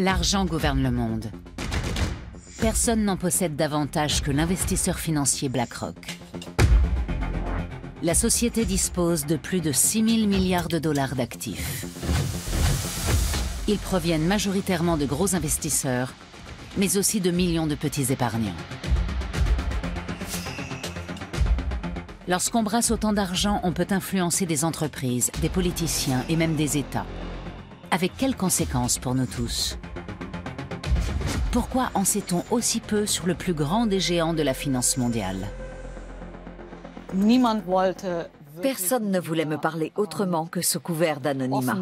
L'argent gouverne le monde. Personne n'en possède davantage que l'investisseur financier BlackRock. La société dispose de plus de 6 000 milliards de dollars d'actifs. Ils proviennent majoritairement de gros investisseurs, mais aussi de millions de petits épargnants. Lorsqu'on brasse autant d'argent, on peut influencer des entreprises, des politiciens et même des États. Avec quelles conséquences pour nous tous? Pourquoi en sait-on aussi peu sur le plus grand des géants de la finance mondiale? Personne ne voulait me parler autrement que sous couvert d'anonymat.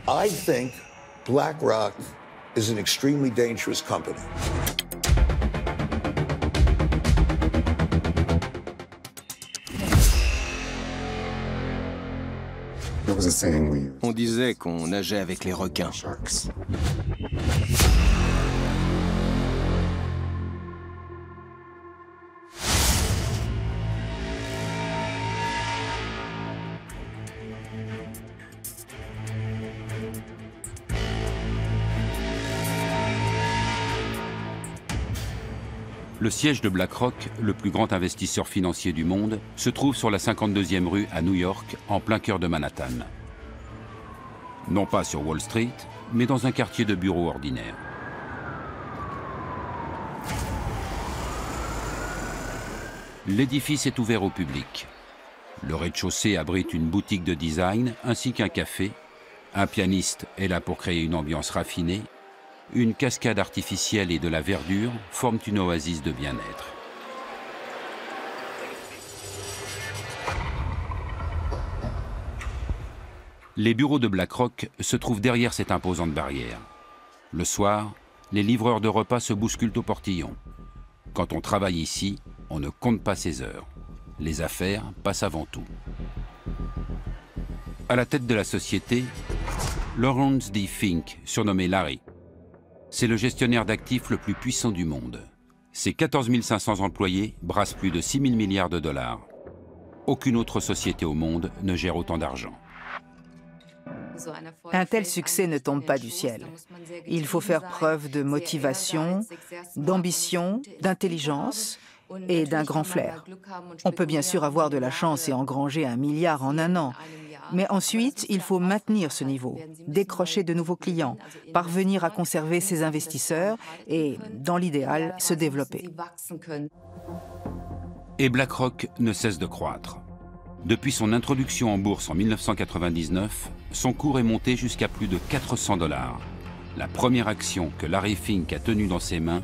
I think BlackRock is an extremely dangerous company. On disait qu'on nageait avec les requins. Le siège de BlackRock, le plus grand investisseur financier du monde, se trouve sur la 52e rue à New York, en plein cœur de Manhattan. Non pas sur Wall Street, mais dans un quartier de bureaux ordinaire. L'édifice est ouvert au public. Le rez-de-chaussée abrite une boutique de design ainsi qu'un café. Un pianiste est là pour créer une ambiance raffinée. Une cascade artificielle et de la verdure forment une oasis de bien-être. Les bureaux de BlackRock se trouvent derrière cette imposante barrière. Le soir, les livreurs de repas se bousculent au portillon. Quand on travaille ici, on ne compte pas ses heures. Les affaires passent avant tout. À la tête de la société, Lawrence D. Fink, surnommé Larry. C'est le gestionnaire d'actifs le plus puissant du monde. Ses 14 500 employés brassent plus de 6 000 milliards de dollars. Aucune autre société au monde ne gère autant d'argent. Un tel succès ne tombe pas du ciel. Il faut faire preuve de motivation, d'ambition, d'intelligence et d'un grand flair. On peut bien sûr avoir de la chance et engranger 1 milliard en un an. Mais ensuite, il faut maintenir ce niveau, décrocher de nouveaux clients, parvenir à conserver ses investisseurs et, dans l'idéal, se développer. Et BlackRock ne cesse de croître. Depuis son introduction en bourse en 1999, son cours est monté jusqu'à plus de 400 $. La première action que Larry Fink a tenue dans ses mains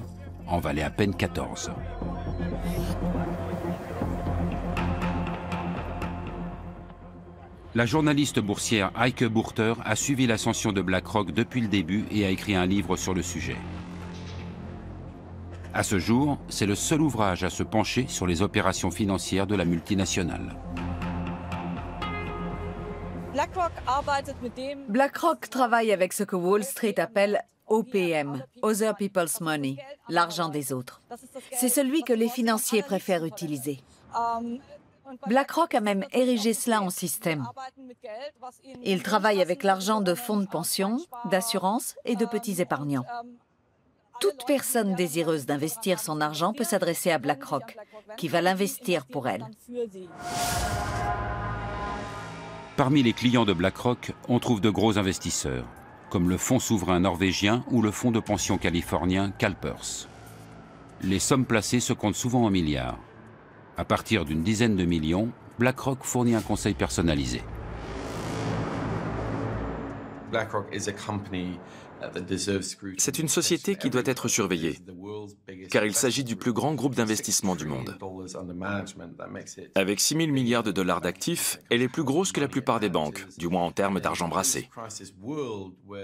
en valait à peine 14. La journaliste boursière Heike Burter a suivi l'ascension de BlackRock depuis le début et a écrit un livre sur le sujet. À ce jour, c'est le seul ouvrage à se pencher sur les opérations financières de la multinationale. BlackRock travaille avec ce que Wall Street appelle OPM, Other People's Money, l'argent des autres. C'est celui que les financiers préfèrent utiliser. BlackRock a même érigé cela en système. Il travaille avec l'argent de fonds de pension, d'assurance et de petits épargnants. Toute personne désireuse d'investir son argent peut s'adresser à BlackRock, qui va l'investir pour elle. Parmi les clients de BlackRock, on trouve de gros investisseurs, comme le fonds souverain norvégien ou le fonds de pension californien CalPERS. Les sommes placées se comptent souvent en milliards. À partir d'une dizaine de millions, BlackRock fournit un conseil personnalisé. C'est une société qui doit être surveillée, car il s'agit du plus grand groupe d'investissement du monde. Avec 6 000 milliards de dollars d'actifs, elle est plus grosse que la plupart des banques, du moins en termes d'argent brassé.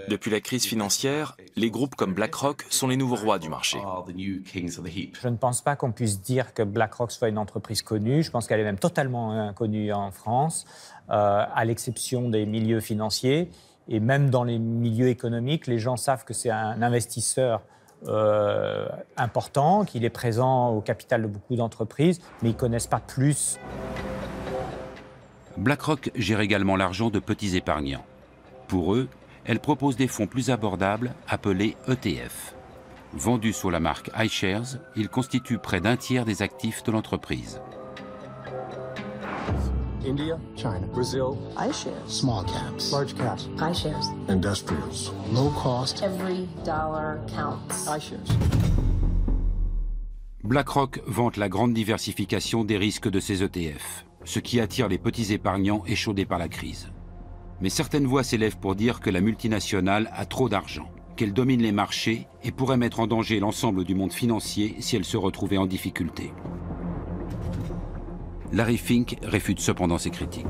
Depuis la crise financière, les groupes comme BlackRock sont les nouveaux rois du marché. Je ne pense pas qu'on puisse dire que BlackRock soit une entreprise connue. Je pense qu'elle est même totalement inconnue en France, à l'exception des milieux financiers. Et même dans les milieux économiques, les gens savent que c'est un investisseur important, qu'il est présent au capital de beaucoup d'entreprises, mais ils ne connaissent pas plus. BlackRock gère également l'argent de petits épargnants. Pour eux, elle propose des fonds plus abordables appelés ETF. Vendus sous la marque iShares, ils constituent près d'un tiers des actifs de l'entreprise. India, China, Brazil, iShares, small caps, large caps, iShares, industrials, low cost, every dollar counts, iShares. BlackRock vante la grande diversification des risques de ses ETF, ce qui attire les petits épargnants échaudés par la crise. Mais certaines voix s'élèvent pour dire que la multinationale a trop d'argent, qu'elle domine les marchés et pourrait mettre en danger l'ensemble du monde financier si elle se retrouvait en difficulté. Larry Fink réfute cependant ces critiques.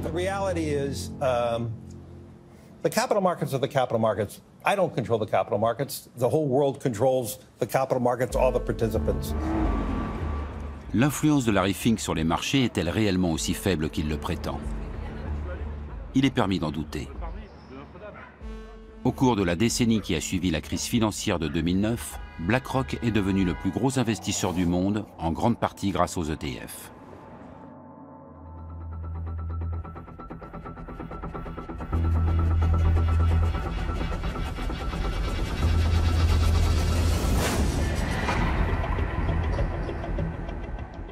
The reality is, the capital markets are the capital markets. I don't control the capital markets. The whole world controls the capital markets, all the participants. L'influence de Larry Fink sur les marchés est-elle réellement aussi faible qu'il le prétend? Il est permis d'en douter. Au cours de la décennie qui a suivi la crise financière de 2009, BlackRock est devenu le plus gros investisseur du monde, en grande partie grâce aux ETF.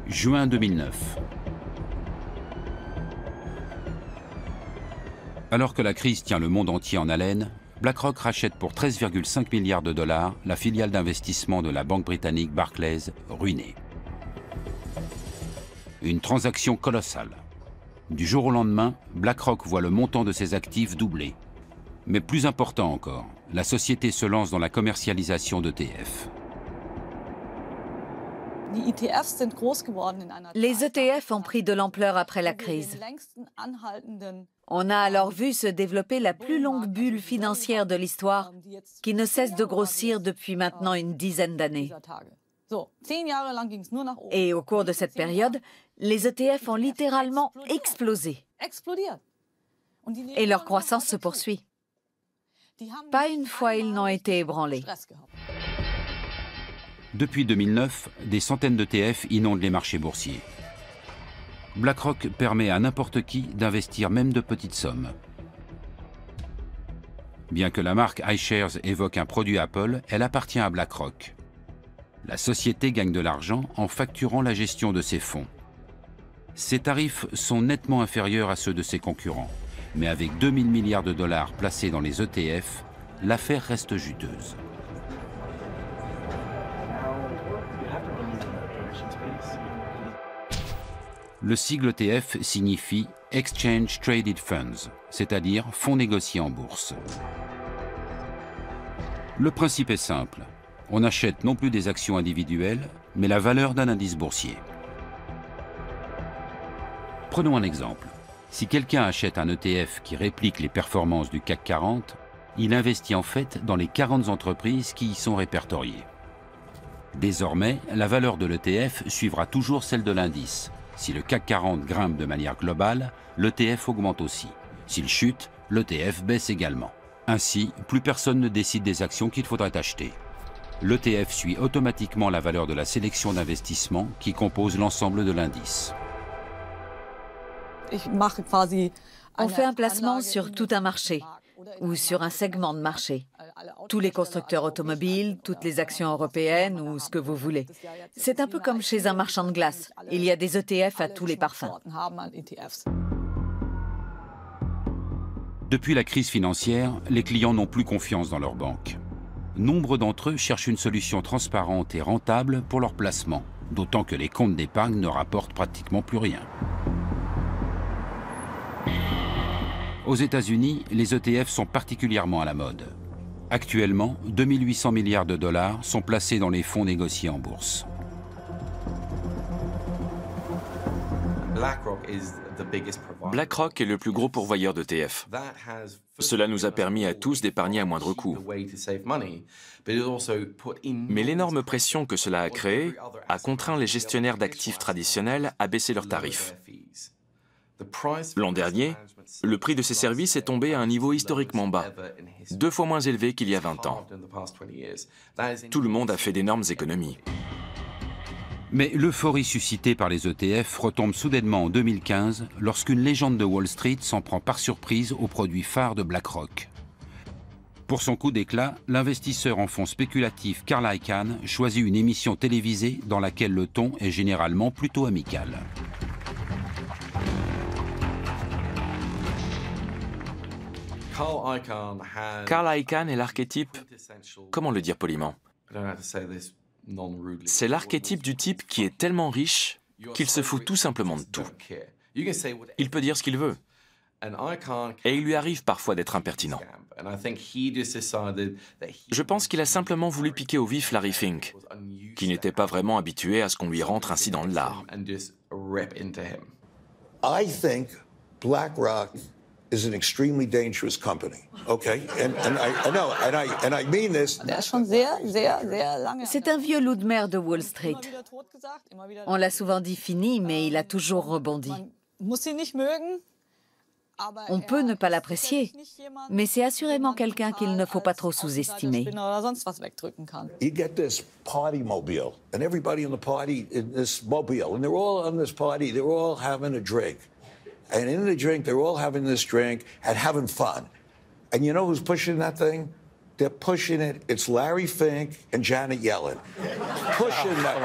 Juin 2009. Alors que la crise tient le monde entier en haleine, BlackRock rachète pour 13,5 milliards de dollars la filiale d'investissement de la banque britannique Barclays, ruinée. Une transaction colossale. Du jour au lendemain, BlackRock voit le montant de ses actifs doubler. Mais plus important encore, la société se lance dans la commercialisation d'ETF. Les ETF ont pris de l'ampleur après la crise. On a alors vu se développer la plus longue bulle financière de l'histoire, qui ne cesse de grossir depuis maintenant une dizaine d'années. Et au cours de cette période, les ETF ont littéralement explosé. Et leur croissance se poursuit. Pas une fois ils n'ont été ébranlés. Depuis 2009, des centaines d'ETF inondent les marchés boursiers. BlackRock permet à n'importe qui d'investir même de petites sommes. Bien que la marque iShares évoque un produit Apple, elle appartient à BlackRock. La société gagne de l'argent en facturant la gestion de ses fonds. Ses tarifs sont nettement inférieurs à ceux de ses concurrents, mais avec 2000 milliards de dollars placés dans les ETF, l'affaire reste juteuse. Le sigle ETF signifie Exchange Traded Funds, c'est-à-dire fonds négociés en bourse. Le principe est simple. On achète non plus des actions individuelles, mais la valeur d'un indice boursier. Prenons un exemple. Si quelqu'un achète un ETF qui réplique les performances du CAC 40, il investit en fait dans les 40 entreprises qui y sont répertoriées. Désormais, la valeur de l'ETF suivra toujours celle de l'indice. Si le CAC 40 grimpe de manière globale, l'ETF augmente aussi. S'il chute, l'ETF baisse également. Ainsi, plus personne ne décide des actions qu'il faudrait acheter. L'ETF suit automatiquement la valeur de la sélection d'investissement qui compose l'ensemble de l'indice. On fait un placement sur tout un marché ou sur un segment de marché. Tous les constructeurs automobiles, toutes les actions européennes ou ce que vous voulez. C'est un peu comme chez un marchand de glace. Il y a des ETF à tous les parfums. Depuis la crise financière, les clients n'ont plus confiance dans leurs banques. Nombre d'entre eux cherchent une solution transparente et rentable pour leur placement, d'autant que les comptes d'épargne ne rapportent pratiquement plus rien. Aux États-Unis, les ETF sont particulièrement à la mode. Actuellement, 2800 milliards de dollars sont placés dans les fonds négociés en bourse. BlackRock est le plus gros pourvoyeur d'ETF. Cela nous a permis à tous d'épargner à moindre coût. Mais l'énorme pression que cela a créée a contraint les gestionnaires d'actifs traditionnels à baisser leurs tarifs. L'an dernier, le prix de ces services est tombé à un niveau historiquement bas, 2 fois moins élevé qu'il y a 20 ans. Tout le monde a fait d'énormes économies. Mais l'euphorie suscitée par les ETF retombe soudainement en 2015 lorsqu'une légende de Wall Street s'en prend par surprise aux produits phares de BlackRock. Pour son coup d'éclat, l'investisseur en fonds spéculatif Carl Icahn choisit une émission télévisée dans laquelle le ton est généralement plutôt amical. Carl Icahn est l'archétype, comment le dire poliment? C'est l'archétype du type qui est tellement riche qu'il se fout tout simplement de tout. Il peut dire ce qu'il veut. Et il lui arrive parfois d'être impertinent. Je pense qu'il a simplement voulu piquer au vif Larry Fink, qui n'était pas vraiment habitué à ce qu'on lui rentre ainsi dans le lard. I think BlackRock is an extremely dangerous company. Okay, and I mean this. C'est un vieux loup de mer de Wall Street. On l'a souvent dit fini, mais il a toujours rebondi. On peut ne pas l'apprécier, mais c'est assurément quelqu'un qu'il ne faut pas trop sous-estimer. You get this party mobile, and everybody in the party in this mobile, and they're all on this party, they're all having a drink. And in the drink, they're all having this drink and having fun. And you know who's pushing that thing? They're pushing it. It's Larry Fink and Janet Yellen. Pushing that,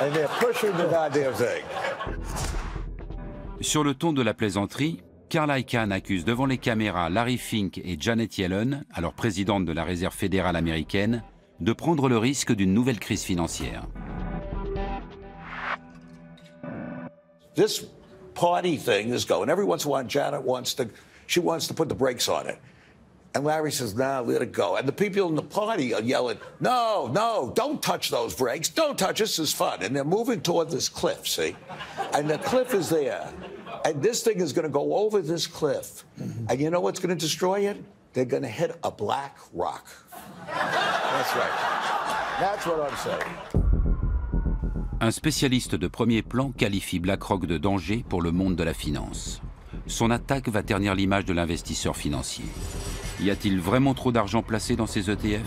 and they're pushing the goddamn thing. Sur le ton de la plaisanterie, Carl Icahn accuse devant les caméras Larry Fink et Janet Yellen, alors présidente de la Réserve fédérale américaine, de prendre le risque d'une nouvelle crise financière. This party thing is going. Every once in a while, Janet wants to put the brakes on it. And Larry says, nah, let it go. And the people in the party are yelling, no, don't touch those brakes. Don't touch, this is fun. And they're moving toward this cliff, see? And the cliff is there. And this thing is going to go over this cliff. And you know what's going to destroy it? They're going to hit a black rock. That's right. That's what I'm saying. Un spécialiste de premier plan qualifie BlackRock de danger pour le monde de la finance. Son attaque va ternir l'image de l'investisseur financier. Y a-t-il vraiment trop d'argent placé dans ces ETF ?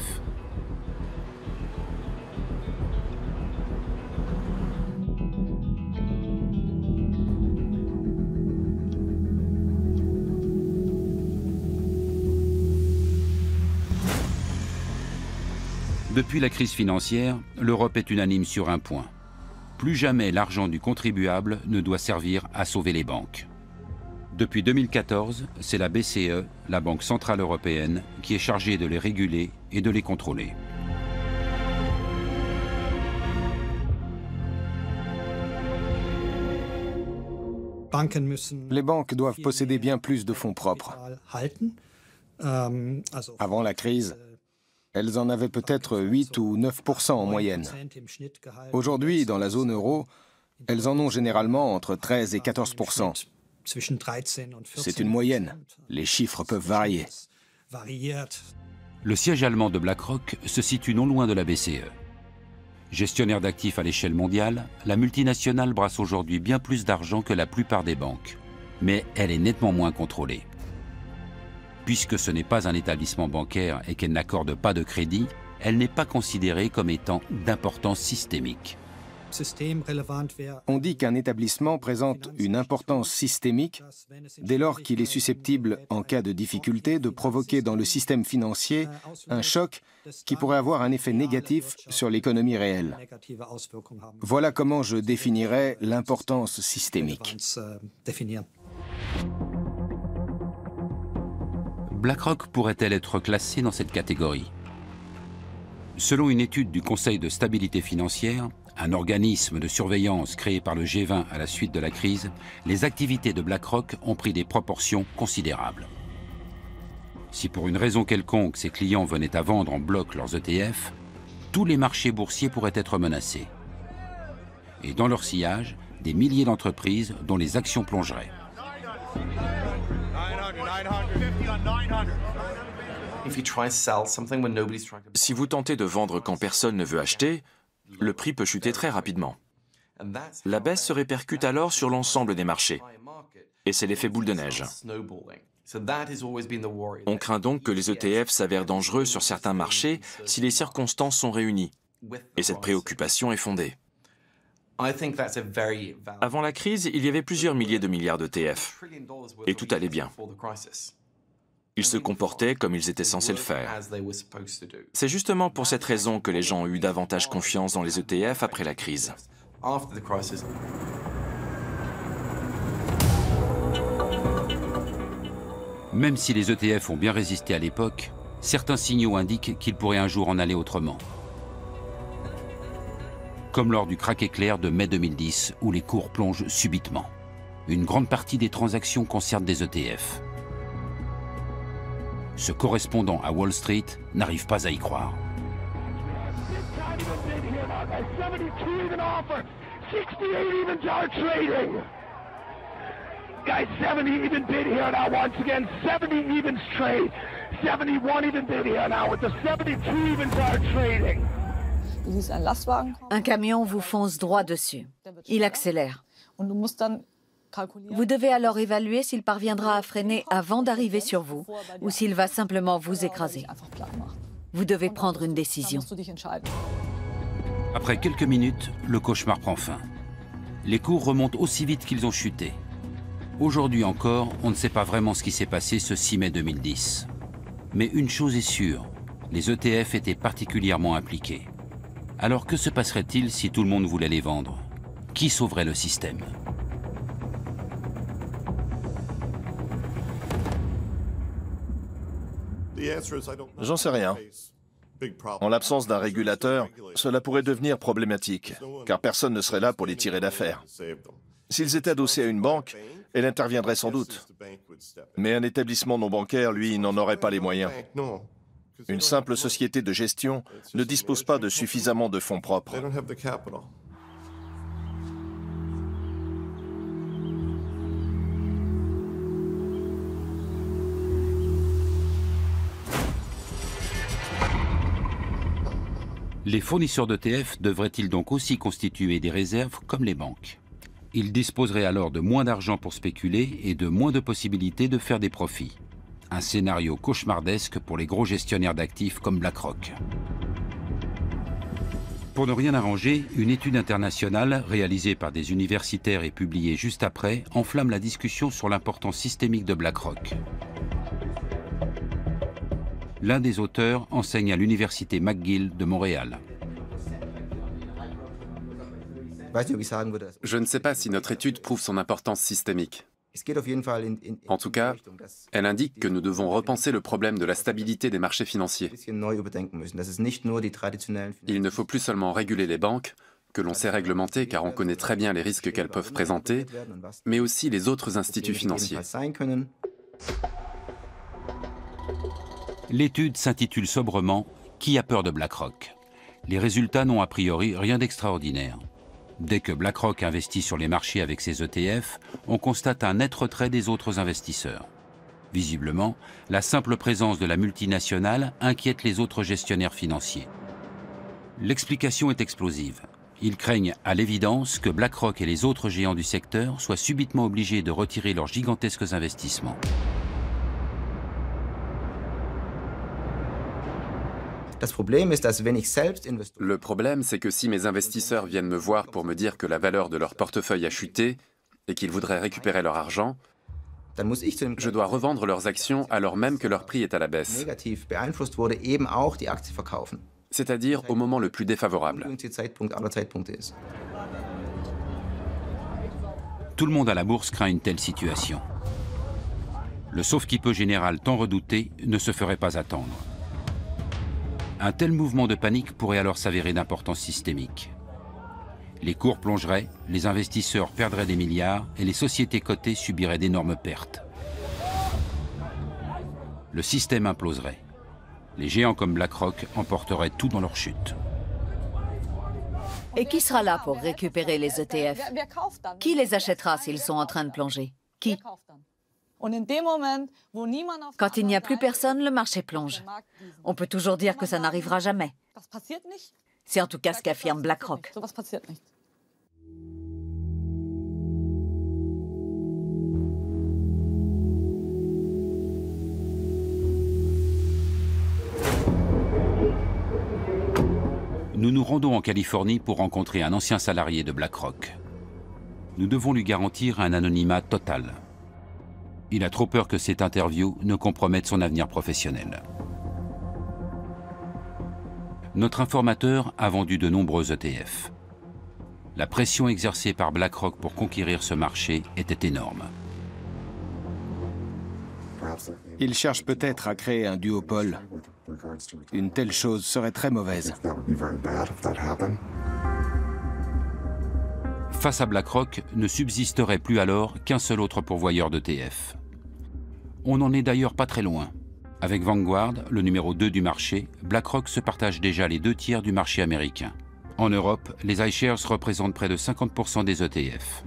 Depuis la crise financière, l'Europe est unanime sur un point. Plus jamais l'argent du contribuable ne doit servir à sauver les banques. Depuis 2014, c'est la BCE, la Banque centrale européenne, qui est chargée de les réguler et de les contrôler. Les banques doivent posséder bien plus de fonds propres. Avant la crise, elles en avaient peut-être 8 ou 9% en moyenne. Aujourd'hui, dans la zone euro, elles en ont généralement entre 13 et 14%. C'est une moyenne. Les chiffres peuvent varier. Le siège allemand de BlackRock se situe non loin de la BCE. Gestionnaire d'actifs à l'échelle mondiale, la multinationale brasse aujourd'hui bien plus d'argent que la plupart des banques. Mais elle est nettement moins contrôlée. Puisque ce n'est pas un établissement bancaire et qu'elle n'accorde pas de crédit, elle n'est pas considérée comme étant d'importance systémique. On dit qu'un établissement présente une importance systémique dès lors qu'il est susceptible, en cas de difficulté, de provoquer dans le système financier un choc qui pourrait avoir un effet négatif sur l'économie réelle. Voilà comment je définirais l'importance systémique. BlackRock pourrait-elle être classée dans cette catégorie? Selon une étude du Conseil de stabilité financière, un organisme de surveillance créé par le G20 à la suite de la crise, les activités de BlackRock ont pris des proportions considérables. Si pour une raison quelconque ses clients venaient à vendre en bloc leurs ETF, tous les marchés boursiers pourraient être menacés. Et dans leur sillage, des milliers d'entreprises dont les actions plongeraient. Si vous tentez de vendre quand personne ne veut acheter, le prix peut chuter très rapidement. La baisse se répercute alors sur l'ensemble des marchés. Et c'est l'effet boule de neige. On craint donc que les ETF s'avèrent dangereux sur certains marchés si les circonstances sont réunies. Et cette préoccupation est fondée. Avant la crise, il y avait plusieurs milliers de milliards d'ETF. Et tout allait bien. Ils se comportaient comme ils étaient censés le faire. C'est justement pour cette raison que les gens ont eu davantage confiance dans les ETF après la crise. Même si les ETF ont bien résisté à l'époque, certains signaux indiquent qu'ils pourraient un jour en aller autrement. Comme lors du krach éclair de mai 2010, où les cours plongent subitement. Une grande partie des transactions concernent des ETF. Ce correspondant à Wall Street n'arrive pas à y croire. Guys, 70 even bid here now once again. 70 evens trade. 71 even bid here now with the 72 evens are trading. Un camion vous fonce droit dessus. Il accélère. Vous devez alors évaluer s'il parviendra à freiner avant d'arriver sur vous ou s'il va simplement vous écraser. Vous devez prendre une décision. Après quelques minutes, le cauchemar prend fin. Les cours remontent aussi vite qu'ils ont chuté. Aujourd'hui encore, on ne sait pas vraiment ce qui s'est passé ce 6 mai 2010. Mais une chose est sûre, les ETF étaient particulièrement impliqués. Alors que se passerait-il si tout le monde voulait les vendre? Qui sauverait le système? J'en sais rien. En l'absence d'un régulateur, cela pourrait devenir problématique, car personne ne serait là pour les tirer d'affaire. S'ils étaient adossés à une banque, elle interviendrait sans doute. Mais un établissement non bancaire, lui, n'en aurait pas les moyens. Une simple société de gestion ne dispose pas de suffisamment de fonds propres. Les fournisseurs d'ETF devraient-ils donc aussi constituer des réserves comme les banques? Ils disposeraient alors de moins d'argent pour spéculer et de moins de possibilités de faire des profits. Un scénario cauchemardesque pour les gros gestionnaires d'actifs comme BlackRock. Pour ne rien arranger, une étude internationale réalisée par des universitaires et publiée juste après enflamme la discussion sur l'importance systémique de BlackRock. L'un des auteurs enseigne à l'université McGill de Montréal. Je ne sais pas si notre étude prouve son importance systémique. En tout cas, elle indique que nous devons repenser le problème de la stabilité des marchés financiers. Il ne faut plus seulement réguler les banques, que l'on sait réglementer car on connaît très bien les risques qu'elles peuvent présenter, mais aussi les autres instituts financiers. L'étude s'intitule sobrement « Qui a peur de BlackRock ?» Les résultats n'ont a priori rien d'extraordinaire. Dès que BlackRock investit sur les marchés avec ses ETF, on constate un net retrait des autres investisseurs. Visiblement, la simple présence de la multinationale inquiète les autres gestionnaires financiers. L'explication est explosive. Ils craignent à l'évidence que BlackRock et les autres géants du secteur soient subitement obligés de retirer leurs gigantesques investissements. Le problème, c'est que si mes investisseurs viennent me voir pour me dire que la valeur de leur portefeuille a chuté et qu'ils voudraient récupérer leur argent, je dois revendre leurs actions alors même que leur prix est à la baisse. C'est-à-dire au moment le plus défavorable. Tout le monde à la bourse craint une telle situation. Le sauve-qui-peut général tant redouté ne se ferait pas attendre. Un tel mouvement de panique pourrait alors s'avérer d'importance systémique. Les cours plongeraient, les investisseurs perdraient des milliards et les sociétés cotées subiraient d'énormes pertes. Le système imploserait. Les géants comme BlackRock emporteraient tout dans leur chute. Et qui sera là pour récupérer les ETF? Qui les achètera s'ils sont en train de plonger? Qui? Quand il n'y a plus personne, le marché plonge. On peut toujours dire que ça n'arrivera jamais. C'est en tout cas ce qu'affirme BlackRock. Nous nous rendons en Californie pour rencontrer un ancien salarié de BlackRock. Nous devons lui garantir un anonymat total. Il a trop peur que cette interview ne compromette son avenir professionnel. Notre informateur a vendu de nombreux ETF. La pression exercée par BlackRock pour conquérir ce marché était énorme. Il cherche peut-être à créer un duopole. Une telle chose serait très mauvaise. Face à BlackRock, ne subsisterait plus alors qu'un seul autre pourvoyeur d'ETF. On n'en est d'ailleurs pas très loin. Avec Vanguard, le numéro 2 du marché, BlackRock se partage déjà les 2/3 du marché américain. En Europe, les iShares représentent près de 50% des ETF.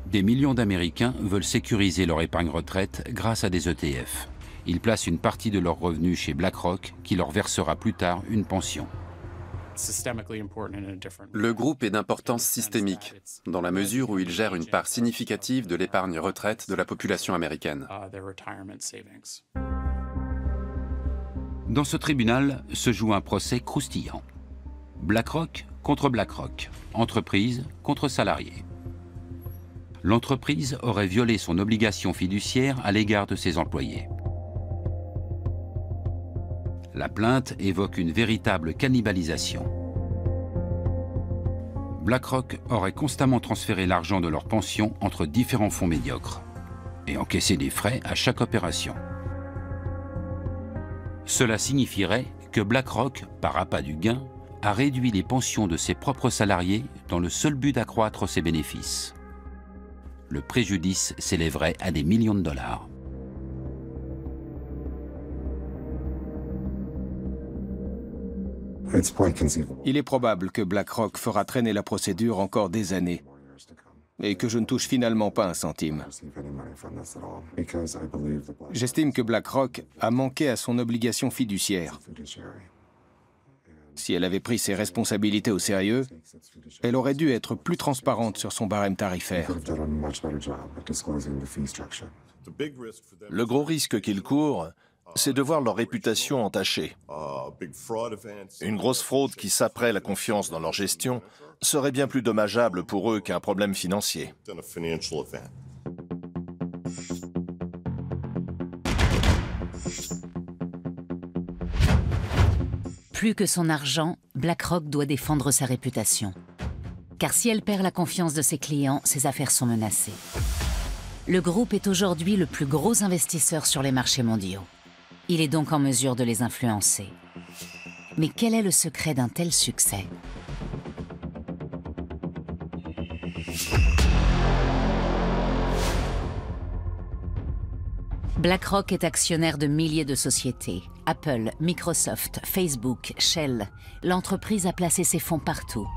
Des millions d'Américains veulent sécuriser leur épargne retraite grâce à des ETF. Ils placent une partie de leurs revenus chez BlackRock qui leur versera plus tard une pension. Le groupe est d'importance systémique, dans la mesure où il gère une part significative de l'épargne retraite de la population américaine. Dans ce tribunal se joue un procès croustillant. BlackRock contre BlackRock, entreprise contre salarié. L'entreprise aurait violé son obligation fiduciaire à l'égard de ses employés. La plainte évoque une véritable cannibalisation. BlackRock aurait constamment transféré l'argent de leur pension entre différents fonds médiocres et encaissé des frais à chaque opération. Cela signifierait que BlackRock, par appât du gain, a réduit les pensions de ses propres salariés dans le seul but d'accroître ses bénéfices. Le préjudice s'élèverait à des millions de dollars. Il est probable que BlackRock fera traîner la procédure encore des années et que je ne touche finalement pas un centime. J'estime que BlackRock a manqué à son obligation fiduciaire. Si elle avait pris ses responsabilités au sérieux, elle aurait dû être plus transparente sur son barème tarifaire. Le gros risque qu'ils courent, c'est de voir leur réputation entachée. Une grosse fraude qui saperait la confiance dans leur gestion serait bien plus dommageable pour eux qu'un problème financier. Plus que son argent, BlackRock doit défendre sa réputation. Car si elle perd la confiance de ses clients, ses affaires sont menacées. Le groupe est aujourd'hui le plus gros investisseur sur les marchés mondiaux. Il est donc en mesure de les influencer. Mais quel est le secret d'un tel succès ? BlackRock est actionnaire de milliers de sociétés. Apple, Microsoft, Facebook, Shell. L'entreprise a placé ses fonds partout.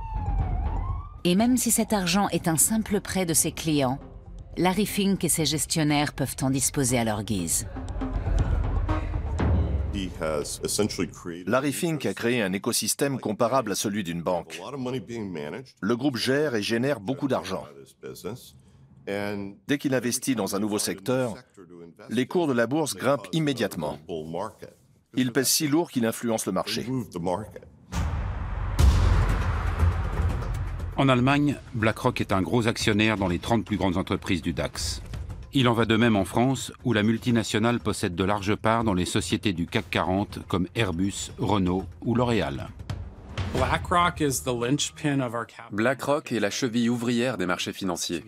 Et même si cet argent est un simple prêt de ses clients, Larry Fink et ses gestionnaires peuvent en disposer à leur guise. Larry Fink a créé un écosystème comparable à celui d'une banque. Le groupe gère et génère beaucoup d'argent. Dès qu'il investit dans un nouveau secteur, les cours de la bourse grimpent immédiatement. Il pèse si lourd qu'il influence le marché. En Allemagne, BlackRock est un gros actionnaire dans les 30 plus grandes entreprises du DAX. Il en va de même en France, où la multinationale possède de larges parts dans les sociétés du CAC 40 comme Airbus, Renault ou L'Oréal. BlackRock est la cheville ouvrière des marchés financiers.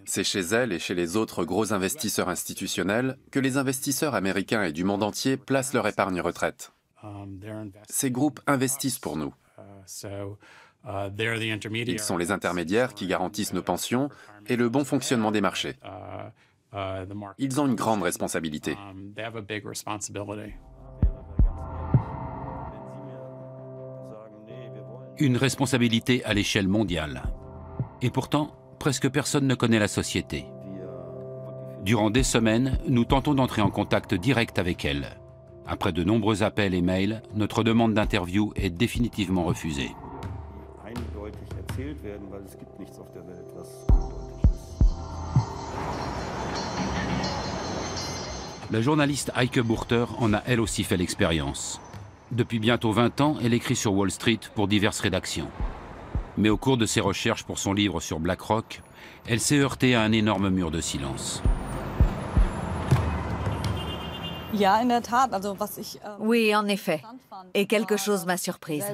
C'est chez elle et chez les autres gros investisseurs institutionnels que les investisseurs américains et du monde entier placent leur épargne retraite. Ces groupes investissent pour nous. Ils sont les intermédiaires qui garantissent nos pensions et le bon fonctionnement des marchés. Ils ont une grande responsabilité. Une responsabilité à l'échelle mondiale. Et pourtant, presque personne ne connaît la société. Durant des semaines, nous tentons d'entrer en contact direct avec elle. Après de nombreux appels et mails, notre demande d'interview est définitivement refusée. La journaliste Heike Burter en a elle aussi fait l'expérience. Depuis bientôt 20 ans, elle écrit sur Wall Street pour diverses rédactions. Mais au cours de ses recherches pour son livre sur BlackRock, elle s'est heurtée à un énorme mur de silence. Oui, en effet. Et quelque chose m'a surprise.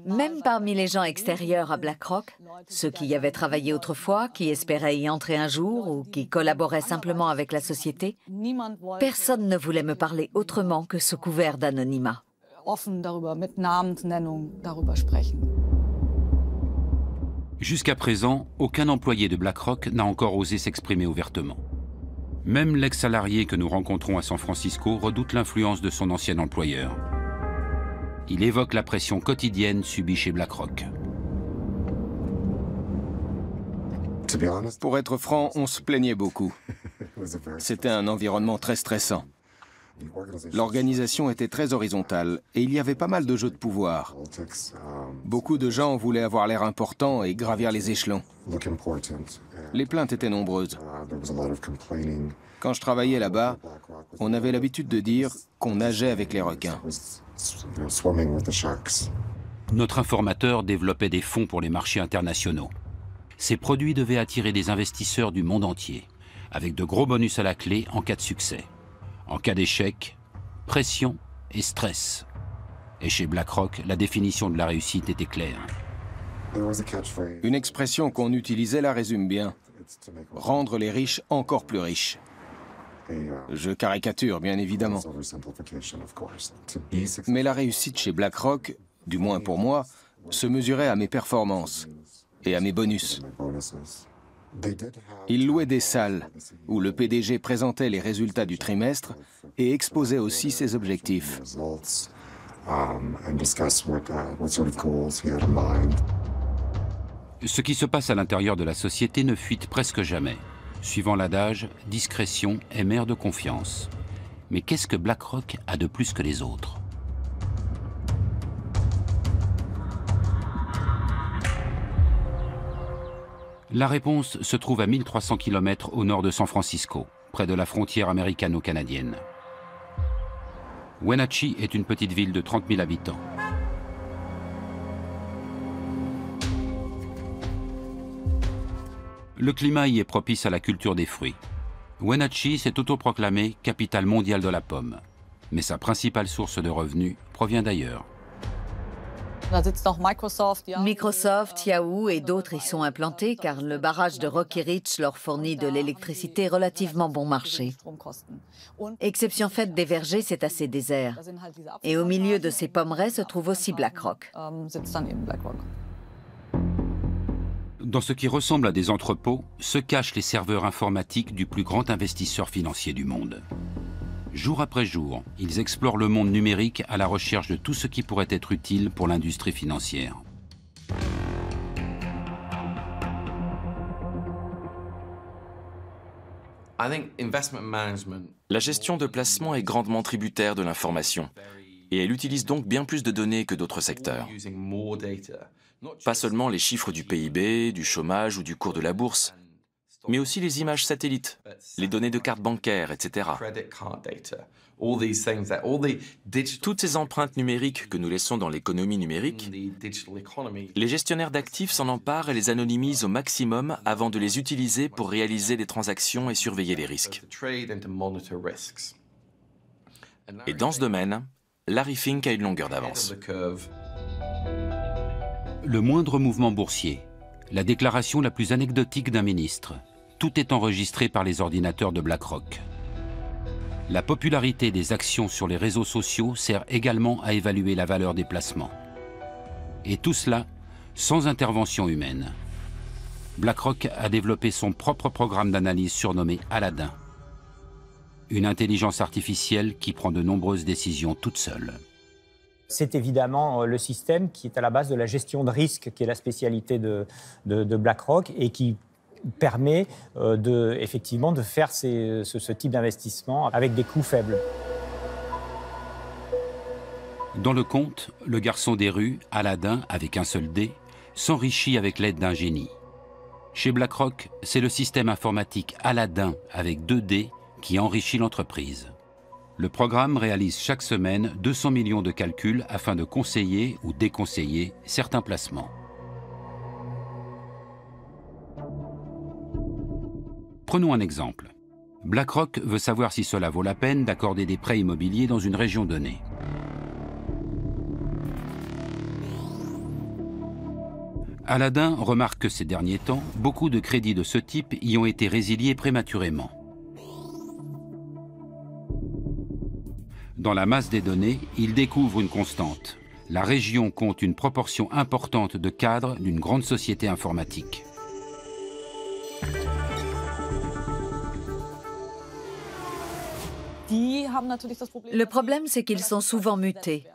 Même parmi les gens extérieurs à BlackRock, ceux qui y avaient travaillé autrefois, qui espéraient y entrer un jour ou qui collaboraient simplement avec la société, personne ne voulait me parler autrement que sous couvert d'anonymat. Jusqu'à présent, aucun employé de BlackRock n'a encore osé s'exprimer ouvertement. Même l'ex-salarié que nous rencontrons à San Francisco redoute l'influence de son ancien employeur. Il évoque la pression quotidienne subie chez BlackRock. Pour être franc, on se plaignait beaucoup. C'était un environnement très stressant. L'organisation était très horizontale et il y avait pas mal de jeux de pouvoir. Beaucoup de gens voulaient avoir l'air important et gravir les échelons. Les plaintes étaient nombreuses. Quand je travaillais là-bas, on avait l'habitude de dire qu'on nageait avec les requins. Notre informateur développait des fonds pour les marchés internationaux. Ces produits devaient attirer des investisseurs du monde entier, avec de gros bonus à la clé en cas de succès. En cas d'échec, pression et stress. Et chez BlackRock, la définition de la réussite était claire. Une expression qu'on utilisait la résume bien. Rendre les riches encore plus riches. Je caricature, bien évidemment. Mais la réussite chez BlackRock, du moins pour moi, se mesurait à mes performances et à mes bonus. Ils louaient des salles où le PDG présentait les résultats du trimestre et exposait aussi ses objectifs. Ce qui se passe à l'intérieur de la société ne fuite presque jamais. Suivant l'adage, discrétion est mère de confiance. Mais qu'est-ce que BlackRock a de plus que les autres ? La réponse se trouve à 1300 km au nord de San Francisco, près de la frontière américano-canadienne. Wenatchee est une petite ville de 30 000 habitants. Le climat y est propice à la culture des fruits. Wenatchee s'est autoproclamée capitale mondiale de la pomme. Mais sa principale source de revenus provient d'ailleurs. Microsoft, Yahoo et d'autres y sont implantés car le barrage de Rocky Ridge leur fournit de l'électricité relativement bon marché. Exception faite des vergers, c'est assez désert. Et au milieu de ces pommeraies se trouve aussi BlackRock. Dans ce qui ressemble à des entrepôts, se cachent les serveurs informatiques du plus grand investisseur financier du monde. Jour après jour, ils explorent le monde numérique à la recherche de tout ce qui pourrait être utile pour l'industrie financière. La gestion de placement est grandement tributaire de l'information et elle utilise donc bien plus de données que d'autres secteurs. Pas seulement les chiffres du PIB, du chômage ou du cours de la bourse, mais aussi les images satellites, les données de cartes bancaires, etc. Toutes ces empreintes numériques que nous laissons dans l'économie numérique, les gestionnaires d'actifs s'en emparent et les anonymisent au maximum avant de les utiliser pour réaliser des transactions et surveiller les risques. Et dans ce domaine, Larry Fink a une longueur d'avance. Le moindre mouvement boursier, la déclaration la plus anecdotique d'un ministre, tout est enregistré par les ordinateurs de BlackRock. La popularité des actions sur les réseaux sociaux sert également à évaluer la valeur des placements. Et tout cela sans intervention humaine. BlackRock a développé son propre programme d'analyse surnommé Aladdin. Une intelligence artificielle qui prend de nombreuses décisions toute seule. C'est évidemment le système qui est à la base de la gestion de risque, qui est la spécialité de BlackRock et qui permet effectivement de faire ce type d'investissement avec des coûts faibles. Dans le conte, le garçon des rues, Aladdin, avec un seul dé, s'enrichit avec l'aide d'un génie. Chez BlackRock, c'est le système informatique Aladdin avec 2 dés qui enrichit l'entreprise. Le programme réalise chaque semaine 200 millions de calculs afin de conseiller ou déconseiller certains placements. Prenons un exemple. BlackRock veut savoir si cela vaut la peine d'accorder des prêts immobiliers dans une région donnée. Aladdin remarque que ces derniers temps, beaucoup de crédits de ce type y ont été résiliés prématurément. Dans la masse des données, il découvre une constante. La région compte une proportion importante de cadres d'une grande société informatique. Le problème, c'est qu'ils sont souvent mutés.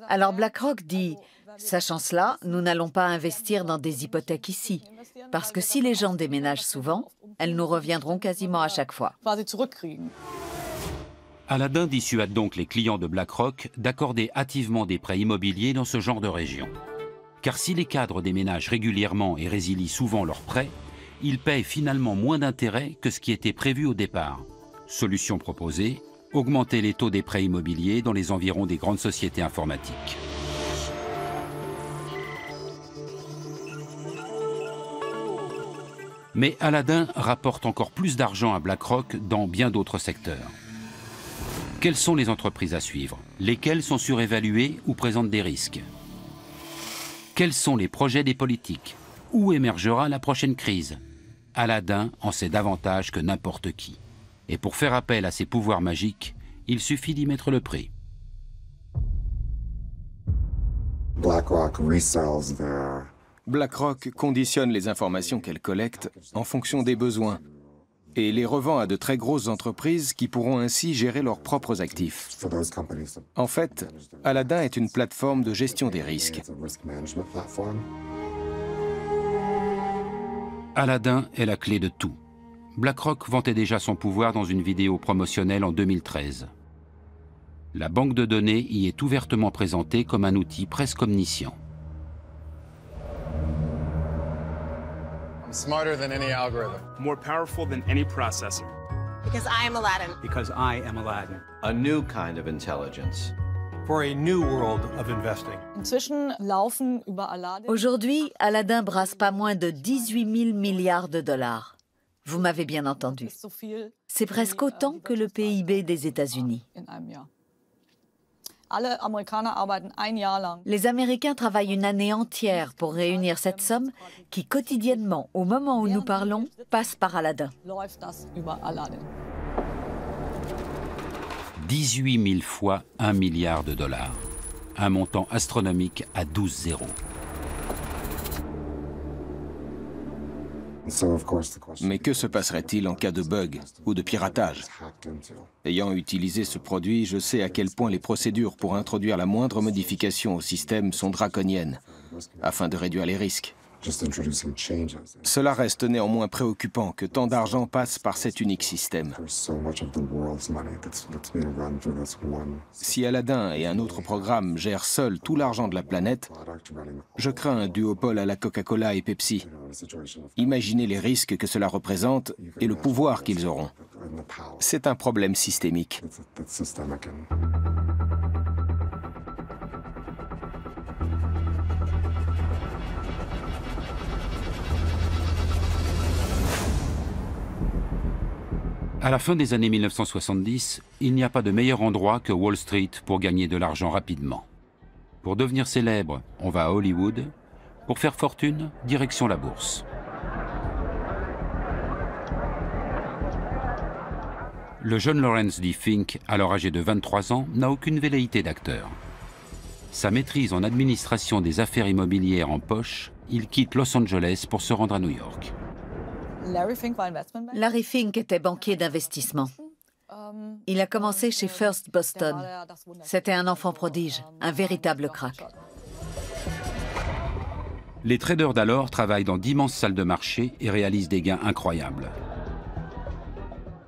Alors BlackRock dit, sachant cela, nous n'allons pas investir dans des hypothèques ici, parce que si les gens déménagent souvent, elles nous reviendront quasiment à chaque fois. Aladdin dissuade donc les clients de BlackRock d'accorder hâtivement des prêts immobiliers dans ce genre de région. Car si les cadres déménagent régulièrement et résilient souvent leurs prêts, ils payent finalement moins d'intérêt que ce qui était prévu au départ. Solution proposée, augmenter les taux des prêts immobiliers dans les environs des grandes sociétés informatiques. Mais Aladdin rapporte encore plus d'argent à BlackRock dans bien d'autres secteurs. Quelles sont les entreprises à suivre? Lesquelles sont surévaluées ou présentent des risques? Quels sont les projets des politiques? Où émergera la prochaine crise? Aladdin en sait davantage que n'importe qui. Et pour faire appel à ses pouvoirs magiques, il suffit d'y mettre le prix. BlackRock conditionne les informations qu'elle collecte en fonction des besoins et les revend à de très grosses entreprises qui pourront ainsi gérer leurs propres actifs. En fait, Aladdin est une plateforme de gestion des risques. Aladdin est la clé de tout. BlackRock vantait déjà son pouvoir dans une vidéo promotionnelle en 2013. La banque de données y est ouvertement présentée comme un outil presque omniscient. I'm smarter than any algorithm. More powerful than any processor. Because I am Aladdin. Because I am Aladdin. A new kind of intelligence. For a new world of investing. Aujourd'hui, Aladdin brasse pas moins de 18 000 milliards de dollars. Vous m'avez bien entendu. C'est presque autant que le PIB des États-Unis. Les Américains travaillent une année entière pour réunir cette somme qui, quotidiennement, au moment où nous parlons, passe par Aladdin. 18 000 fois 1 milliard de dollars. Un montant astronomique à 12 zéros. Mais que se passerait-il en cas de bug ou de piratage? Ayant utilisé ce produit, je sais à quel point les procédures pour introduire la moindre modification au système sont draconiennes, afin de réduire les risques. Cela reste néanmoins préoccupant que tant d'argent passe par cet unique système. Si Aladdin et un autre programme gèrent seuls tout l'argent de la planète, je crains un duopole à la Coca-Cola et Pepsi. Imaginez les risques que cela représente et le pouvoir qu'ils auront. C'est un problème systémique. À la fin des années 1970, il n'y a pas de meilleur endroit que Wall Street pour gagner de l'argent rapidement. Pour devenir célèbre, on va à Hollywood. Pour faire fortune, direction la bourse. Le jeune Lawrence D. Fink, alors âgé de 23 ans, n'a aucune velléité d'acteur. Sa maîtrise en administration des affaires immobilières en poche, il quitte Los Angeles pour se rendre à New York. Larry Fink était banquier d'investissement. Il a commencé chez First Boston. C'était un enfant prodige, un véritable crack. Les traders d'alors travaillent dans d'immenses salles de marché et réalisent des gains incroyables.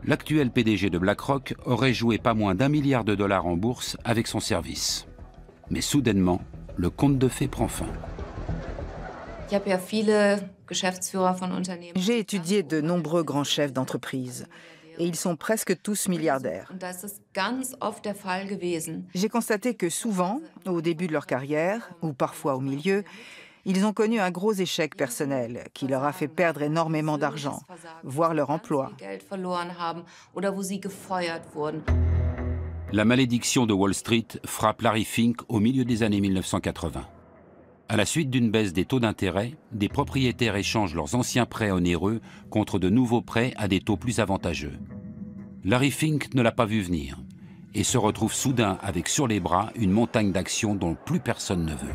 L'actuel PDG de BlackRock aurait joué pas moins d'1 milliard de dollars en bourse avec son service. Mais soudainement, le conte de fées prend fin. J'ai étudié de nombreux grands chefs d'entreprise et ils sont presque tous milliardaires. J'ai constaté que souvent, au début de leur carrière, ou parfois au milieu, ils ont connu un gros échec personnel qui leur a fait perdre énormément d'argent, voire leur emploi. La malédiction de Wall Street frappe Larry Fink au milieu des années 1980. À la suite d'une baisse des taux d'intérêt, des propriétaires échangent leurs anciens prêts onéreux contre de nouveaux prêts à des taux plus avantageux. Larry Fink ne l'a pas vu venir et se retrouve soudain avec sur les bras une montagne d'actions dont plus personne ne veut.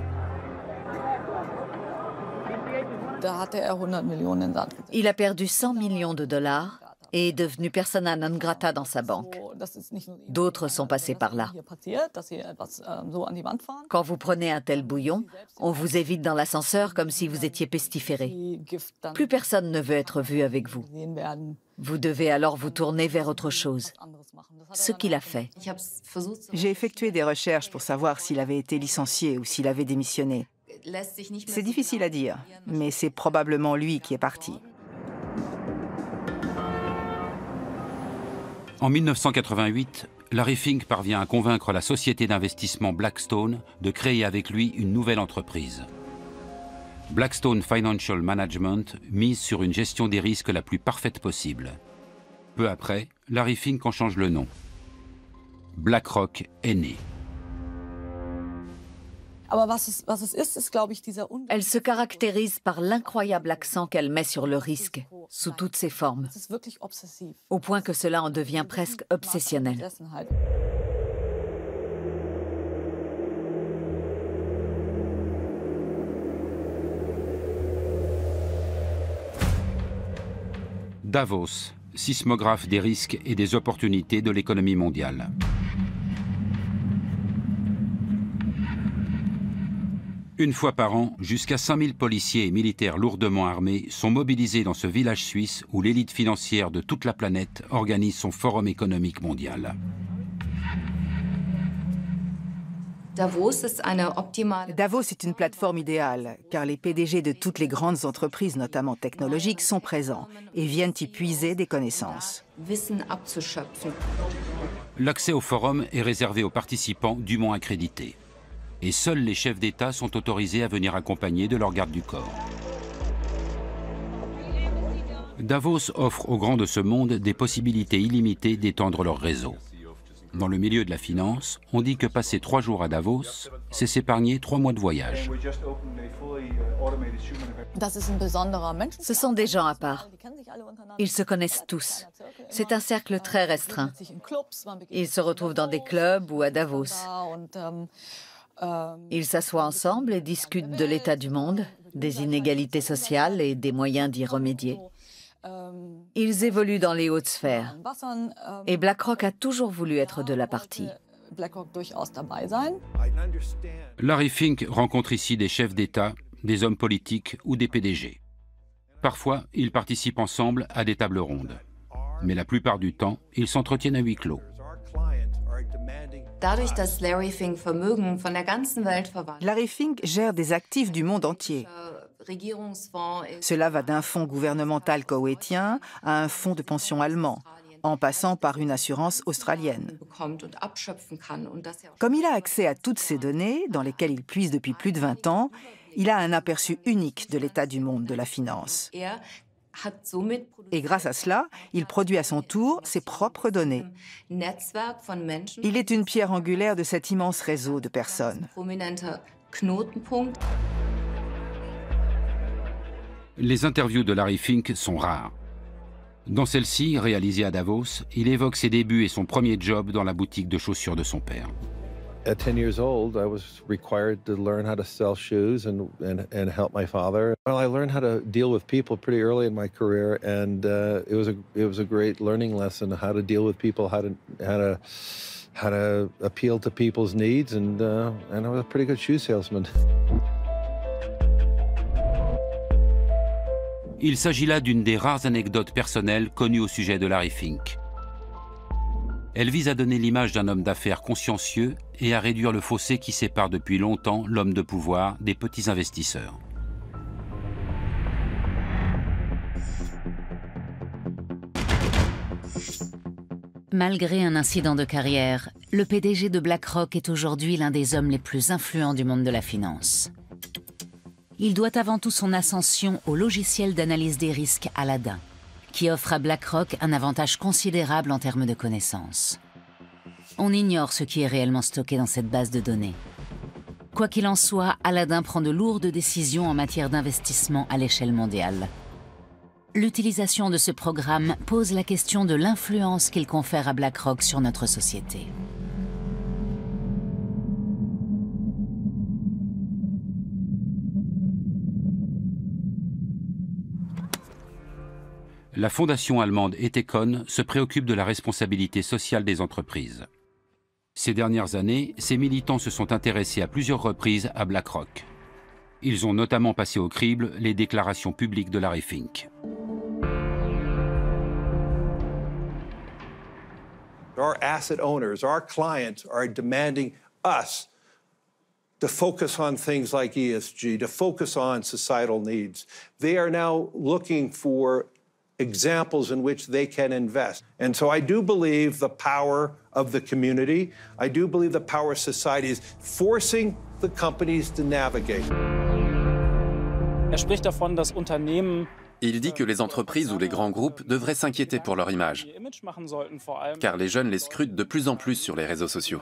Il a perdu 100 millions de dollars et est devenu persona non grata dans sa banque. D'autres sont passés par là. Quand vous prenez un tel bouillon, on vous évite dans l'ascenseur comme si vous étiez pestiféré. Plus personne ne veut être vu avec vous. Vous devez alors vous tourner vers autre chose. Ce qu'il a fait. J'ai effectué des recherches pour savoir s'il avait été licencié ou s'il avait démissionné. C'est difficile à dire, mais c'est probablement lui qui est parti. En 1988, Larry Fink parvient à convaincre la société d'investissement Blackstone de créer avec lui une nouvelle entreprise. Blackstone Financial Management mise sur une gestion des risques la plus parfaite possible. Peu après, Larry Fink en change le nom. BlackRock est né. Elle se caractérise par l'incroyable accent qu'elle met sur le risque, sous toutes ses formes, au point que cela en devient presque obsessionnel. Davos, sismographe des risques et des opportunités de l'économie mondiale. Une fois par an, jusqu'à 5000 policiers et militaires lourdement armés sont mobilisés dans ce village suisse où l'élite financière de toute la planète organise son forum économique mondial. Davos est une plateforme idéale, car les PDG de toutes les grandes entreprises, notamment technologiques, sont présents et viennent y puiser des connaissances. L'accès au forum est réservé aux participants dûment accrédités. Et seuls les chefs d'État sont autorisés à venir accompagnés de leur garde du corps. Davos offre aux grands de ce monde des possibilités illimitées d'étendre leur réseau. Dans le milieu de la finance, on dit que passer 3 jours à Davos, c'est s'épargner 3 mois de voyage. Ce sont des gens à part. Ils se connaissent tous. C'est un cercle très restreint. Ils se retrouvent dans des clubs ou à Davos. Ils s'assoient ensemble et discutent de l'état du monde, des inégalités sociales et des moyens d'y remédier. Ils évoluent dans les hautes sphères. Et BlackRock a toujours voulu être de la partie. Larry Fink rencontre ici des chefs d'État, des hommes politiques ou des PDG. Parfois, ils participent ensemble à des tables rondes. Mais la plupart du temps, ils s'entretiennent à huis clos. Larry Fink gère des actifs du monde entier. Cela va d'un fonds gouvernemental koweïtien à un fonds de pension allemand, en passant par une assurance australienne. Comme il a accès à toutes ces données, dans lesquelles il puise depuis plus de 20 ans, il a un aperçu unique de l'état du monde de la finance. Et grâce à cela, il produit à son tour ses propres données. Il est une pierre angulaire de cet immense réseau de personnes. Les interviews de Larry Fink sont rares. Dans celle-ci, réalisée à Davos, il évoque ses débuts et son premier job dans la boutique de chaussures de son père. At 10 years old, I was required to learn how to sell shoes and help my father. Well, I learned how to deal with people pretty early in my career, and it was a great learning lesson how to deal with people, how to appeal to people's needs, and I was a pretty good shoe salesman. Il s'agit là d'une des rares anecdotes personnelles connues au sujet de Larry Fink. Elle vise à donner l'image d'un homme d'affaires consciencieux et à réduire le fossé qui sépare depuis longtemps l'homme de pouvoir des petits investisseurs. Malgré un incident de carrière, le PDG de BlackRock est aujourd'hui l'un des hommes les plus influents du monde de la finance. Il doit avant tout son ascension au logiciel d'analyse des risques Aladdin, qui offre à BlackRock un avantage considérable en termes de connaissances. On ignore ce qui est réellement stocké dans cette base de données. Quoi qu'il en soit, Aladdin prend de lourdes décisions en matière d'investissement à l'échelle mondiale. L'utilisation de ce programme pose la question de l'influence qu'il confère à BlackRock sur notre société. La fondation allemande Ethicon se préoccupe de la responsabilité sociale des entreprises. Ces dernières années, ses militants se sont intéressés à plusieurs reprises à BlackRock. Ils ont notamment passé au crible les déclarations publiques de Larry Fink. Our asset owners, our clients are demanding us to focus on things like ESG, to focus on societal needs. They are now looking for examples in which they can invest. And so I do believe the power of the community. I do believe the power of society is forcing the companies to navigate. Il dit que les entreprises ou les grands groupes devraient s'inquiéter pour leur image, car les jeunes les scrutent de plus en plus sur les réseaux sociaux.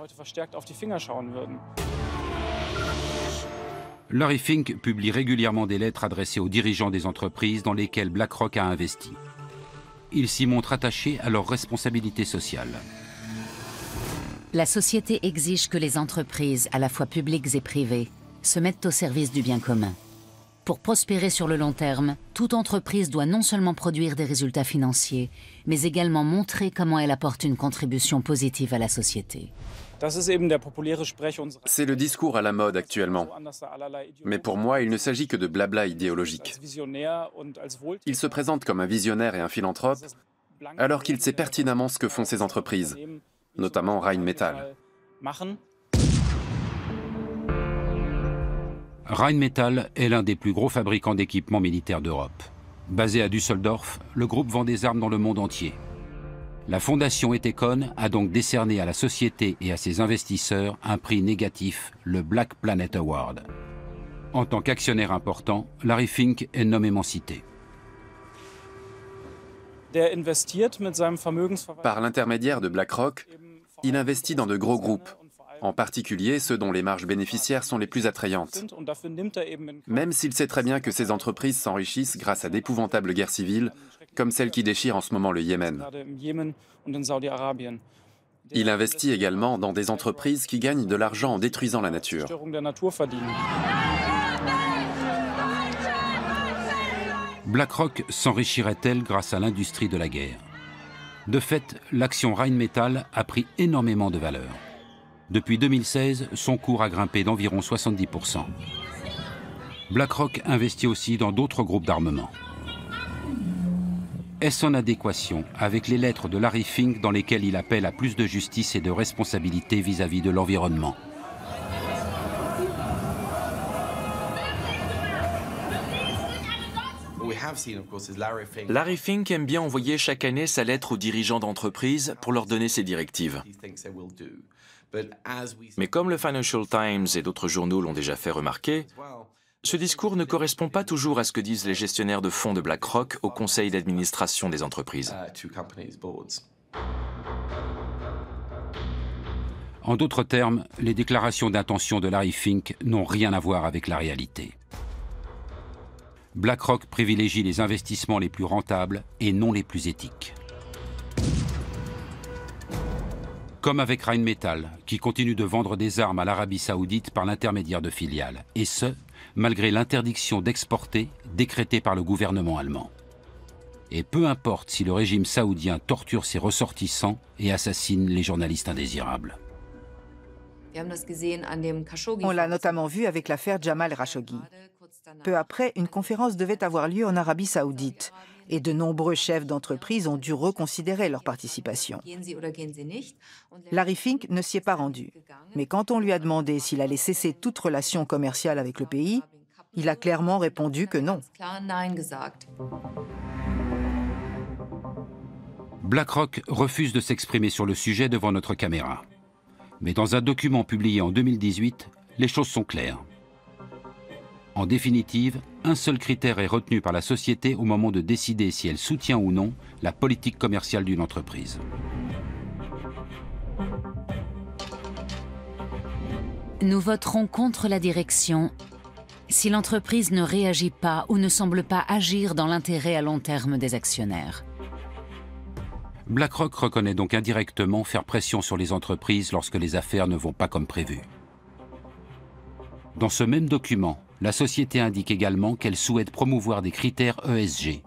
Larry Fink publie régulièrement des lettres adressées aux dirigeants des entreprises dans lesquelles BlackRock a investi. Il s'y montre attaché à leurs responsabilités sociales. La société exige que les entreprises, à la fois publiques et privées, se mettent au service du bien commun. Pour prospérer sur le long terme, toute entreprise doit non seulement produire des résultats financiers, mais également montrer comment elle apporte une contribution positive à la société. C'est le discours à la mode actuellement. Mais pour moi, il ne s'agit que de blabla idéologique. Il se présente comme un visionnaire et un philanthrope, alors qu'il sait pertinemment ce que font ces entreprises, notamment Rheinmetall. Rheinmetall est l'un des plus gros fabricants d'équipements militaires d'Europe. Basé à Düsseldorf, le groupe vend des armes dans le monde entier. La fondation Ethicon a donc décerné à la société et à ses investisseurs un prix négatif, le Black Planet Award. En tant qu'actionnaire important, Larry Fink est nommément cité. Par l'intermédiaire de BlackRock, il investit dans de gros groupes, en particulier ceux dont les marges bénéficiaires sont les plus attrayantes. Même s'il sait très bien que ces entreprises s'enrichissent grâce à d'épouvantables guerres civiles, comme celle qui déchire en ce moment le Yémen. Il investit également dans des entreprises qui gagnent de l'argent en détruisant la nature. BlackRock s'enrichirait-elle grâce à l'industrie de la guerre? De fait, l'action Rheinmetall a pris énormément de valeur. Depuis 2016, son cours a grimpé d'environ 70%. BlackRock investit aussi dans d'autres groupes d'armement. Est-ce en adéquation avec les lettres de Larry Fink dans lesquelles il appelle à plus de justice et de responsabilité vis-à-vis de l'environnement? Larry Fink aime bien envoyer chaque année sa lettre aux dirigeants d'entreprise pour leur donner ses directives. Mais comme le Financial Times et d'autres journaux l'ont déjà fait remarquer, ce discours ne correspond pas toujours à ce que disent les gestionnaires de fonds de BlackRock au conseil d'administration des entreprises. En d'autres termes, les déclarations d'intention de Larry Fink n'ont rien à voir avec la réalité. BlackRock privilégie les investissements les plus rentables et non les plus éthiques. Comme avec Rheinmetall, qui continue de vendre des armes à l'Arabie Saoudite par l'intermédiaire de filiales, et ce, malgré l'interdiction d'exporter décrétée par le gouvernement allemand. Et peu importe si le régime saoudien torture ses ressortissants et assassine les journalistes indésirables. On l'a notamment vu avec l'affaire Jamal Khashoggi. Peu après, une conférence devait avoir lieu en Arabie Saoudite et de nombreux chefs d'entreprise ont dû reconsidérer leur participation. Larry Fink ne s'y est pas rendu, mais quand on lui a demandé s'il allait cesser toute relation commerciale avec le pays, il a clairement répondu que non. BlackRock refuse de s'exprimer sur le sujet devant notre caméra. Mais dans un document publié en 2018, les choses sont claires. En définitive, un seul critère est retenu par la société au moment de décider si elle soutient ou non la politique commerciale d'une entreprise. Nous voterons contre la direction si l'entreprise ne réagit pas ou ne semble pas agir dans l'intérêt à long terme des actionnaires. BlackRock reconnaît donc indirectement faire pression sur les entreprises lorsque les affaires ne vont pas comme prévu. Dans ce même document, la société indique également qu'elle souhaite promouvoir des critères ESG,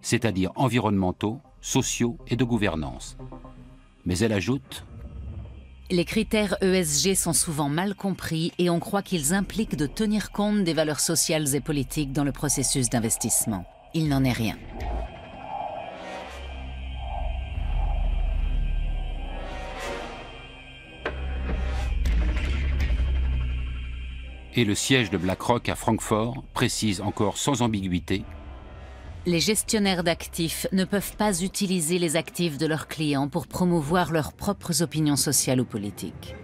c'est-à-dire environnementaux, sociaux et de gouvernance. Mais elle ajoute: les critères ESG sont souvent mal compris et on croit qu'ils impliquent de tenir compte des valeurs sociales et politiques dans le processus d'investissement. Il n'en est rien. Et le siège de BlackRock à Francfort précise encore sans ambiguïté: les gestionnaires d'actifs ne peuvent pas utiliser les actifs de leurs clients pour promouvoir leurs propres opinions sociales ou politiques.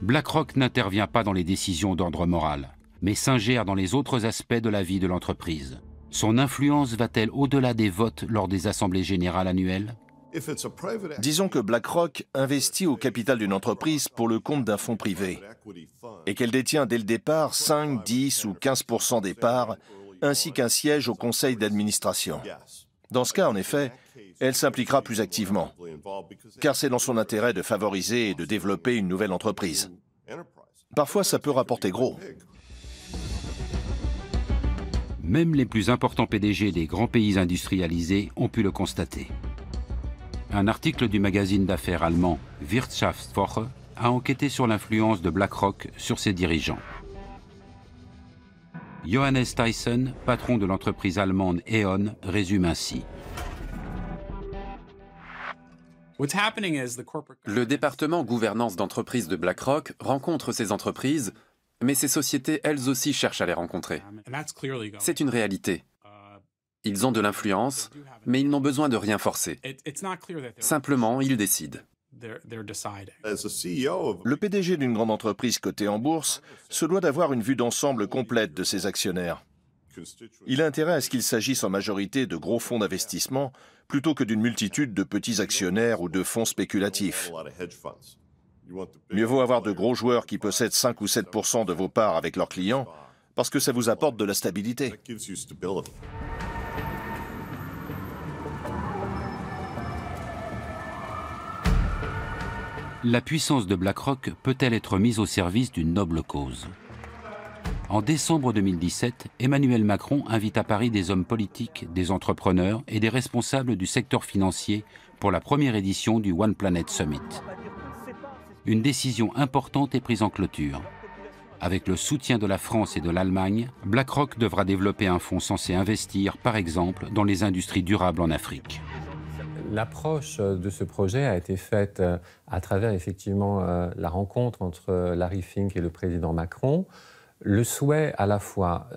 BlackRock n'intervient pas dans les décisions d'ordre moral, mais s'ingère dans les autres aspects de la vie de l'entreprise. Son influence va-t-elle au-delà des votes lors des assemblées générales annuelles? Disons que BlackRock investit au capital d'une entreprise pour le compte d'un fonds privé et qu'elle détient dès le départ 5, 10 ou 15% des parts, ainsi qu'un siège au conseil d'administration. Dans ce cas, en effet, elle s'impliquera plus activement, car c'est dans son intérêt de favoriser et de développer une nouvelle entreprise. Parfois, ça peut rapporter gros. Même les plus importants PDG des grands pays industrialisés ont pu le constater. Un article du magazine d'affaires allemand Wirtschaftswoche a enquêté sur l'influence de BlackRock sur ses dirigeants. Johannes Tyson, patron de l'entreprise allemande E.ON, résume ainsi: le département gouvernance d'entreprise de BlackRock rencontre ces entreprises, mais ces sociétés elles aussi cherchent à les rencontrer. C'est une réalité. Ils ont de l'influence, mais ils n'ont besoin de rien forcer. Simplement, ils décident. Le PDG d'une grande entreprise cotée en bourse se doit d'avoir une vue d'ensemble complète de ses actionnaires. Il a intérêt à ce qu'il s'agisse en majorité de gros fonds d'investissement plutôt que d'une multitude de petits actionnaires ou de fonds spéculatifs. Mieux vaut avoir de gros joueurs qui possèdent 5 ou 7% de vos parts avec leurs clients parce que ça vous apporte de la stabilité. La puissance de BlackRock peut-elle être mise au service d'une noble cause? En décembre 2017, Emmanuel Macron invite à Paris des hommes politiques, des entrepreneurs et des responsables du secteur financier pour la première édition du One Planet Summit. Une décision importante est prise en clôture. Avec le soutien de la France et de l'Allemagne, BlackRock devra développer un fonds censé investir, par exemple, dans les industries durables en Afrique. L'approche de ce projet a été faite à travers effectivement la rencontre entre Larry Fink et le président Macron. Le souhait à la fois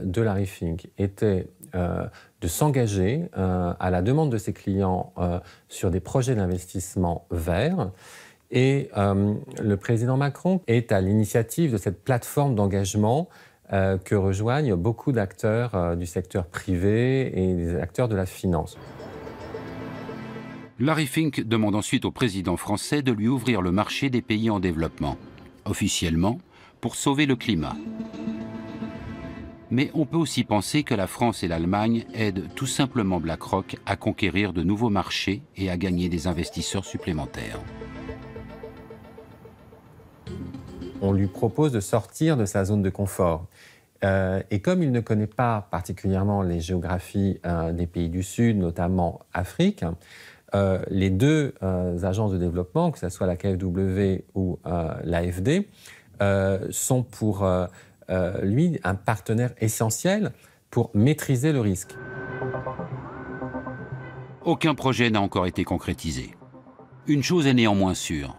de Larry Fink était de s'engager à la demande de ses clients sur des projets d'investissement verts. Et le président Macron est à l'initiative de cette plateforme d'engagement que rejoignent beaucoup d'acteurs du secteur privé et des acteurs de la finance. Larry Fink demande ensuite au président français de lui ouvrir le marché des pays en développement, officiellement pour sauver le climat. Mais on peut aussi penser que la France et l'Allemagne aident tout simplement BlackRock à conquérir de nouveaux marchés et à gagner des investisseurs supplémentaires. On lui propose de sortir de sa zone de confort. Et comme il ne connaît pas particulièrement les géographies des pays du Sud, notamment Afrique, les deux agences de développement, que ce soit la KfW ou l'AFD, sont pour lui un partenaire essentiel pour maîtriser le risque. Aucun projet n'a encore été concrétisé. Une chose est néanmoins sûre.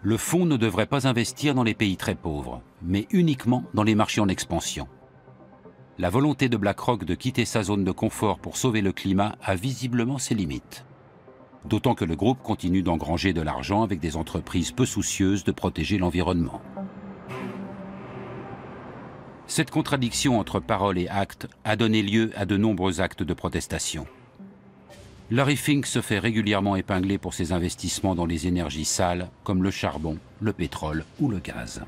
Le fonds ne devrait pas investir dans les pays très pauvres, mais uniquement dans les marchés en expansion. la volonté de BlackRock de quitter sa zone de confort pour sauver le climat a visiblement ses limites. D'autant que le groupe continue d'engranger de l'argent avec des entreprises peu soucieuses de protéger l'environnement. Cette contradiction entre parole et acte a donné lieu à de nombreux actes de protestation. Larry Fink se fait régulièrement épingler pour ses investissements dans les énergies sales comme le charbon, le pétrole ou le gaz.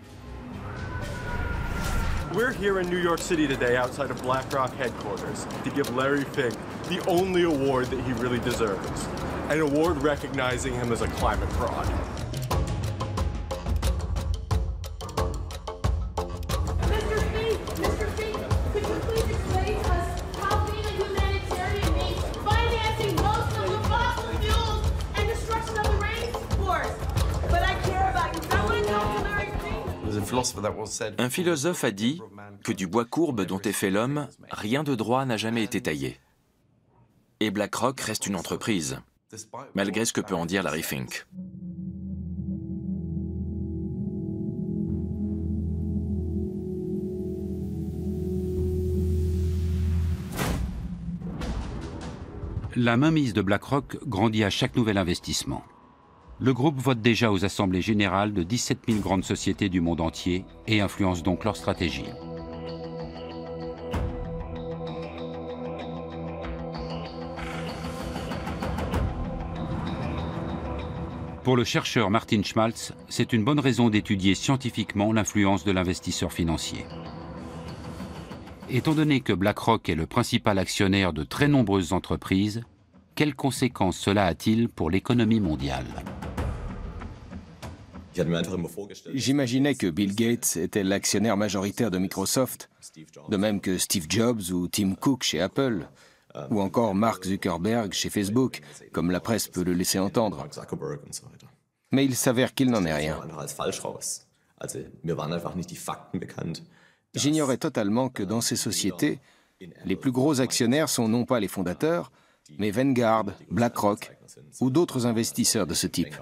We're here in New York City today outside of BlackRock headquarters to give Larry Fink the only award that he really deserves, an award recognizing him as a climate fraud. Mr. Fink, could you please explain to us how being a humanitarian means financing most of the fossil fuels and destruction of the rainforest? But I care about you. I want to know from Larry Fink. Un philosophe a dit que du bois courbe dont est fait l'homme, rien de droit n'a jamais été taillé. Et BlackRock reste une entreprise, malgré ce que peut en dire Larry Fink. La mainmise de BlackRock grandit à chaque nouvel investissement. Le groupe vote déjà aux assemblées générales de 17 000 grandes sociétés du monde entier et influence donc leur stratégie. Pour le chercheur Martin Schmaltz, c'est une bonne raison d'étudier scientifiquement l'influence de l'investisseur financier. Étant donné que BlackRock est le principal actionnaire de très nombreuses entreprises, quelles conséquences cela a-t-il pour l'économie mondiale ? J'imaginais que Bill Gates était l'actionnaire majoritaire de Microsoft, de même que Steve Jobs ou Tim Cook chez Apple, ou encore Mark Zuckerberg chez Facebook, comme la presse peut le laisser entendre. Mais il s'avère qu'il n'en est rien. J'ignorais totalement que dans ces sociétés, les plus gros actionnaires sont non pas les fondateurs, mais Vanguard, BlackRock ou d'autres investisseurs de ce type.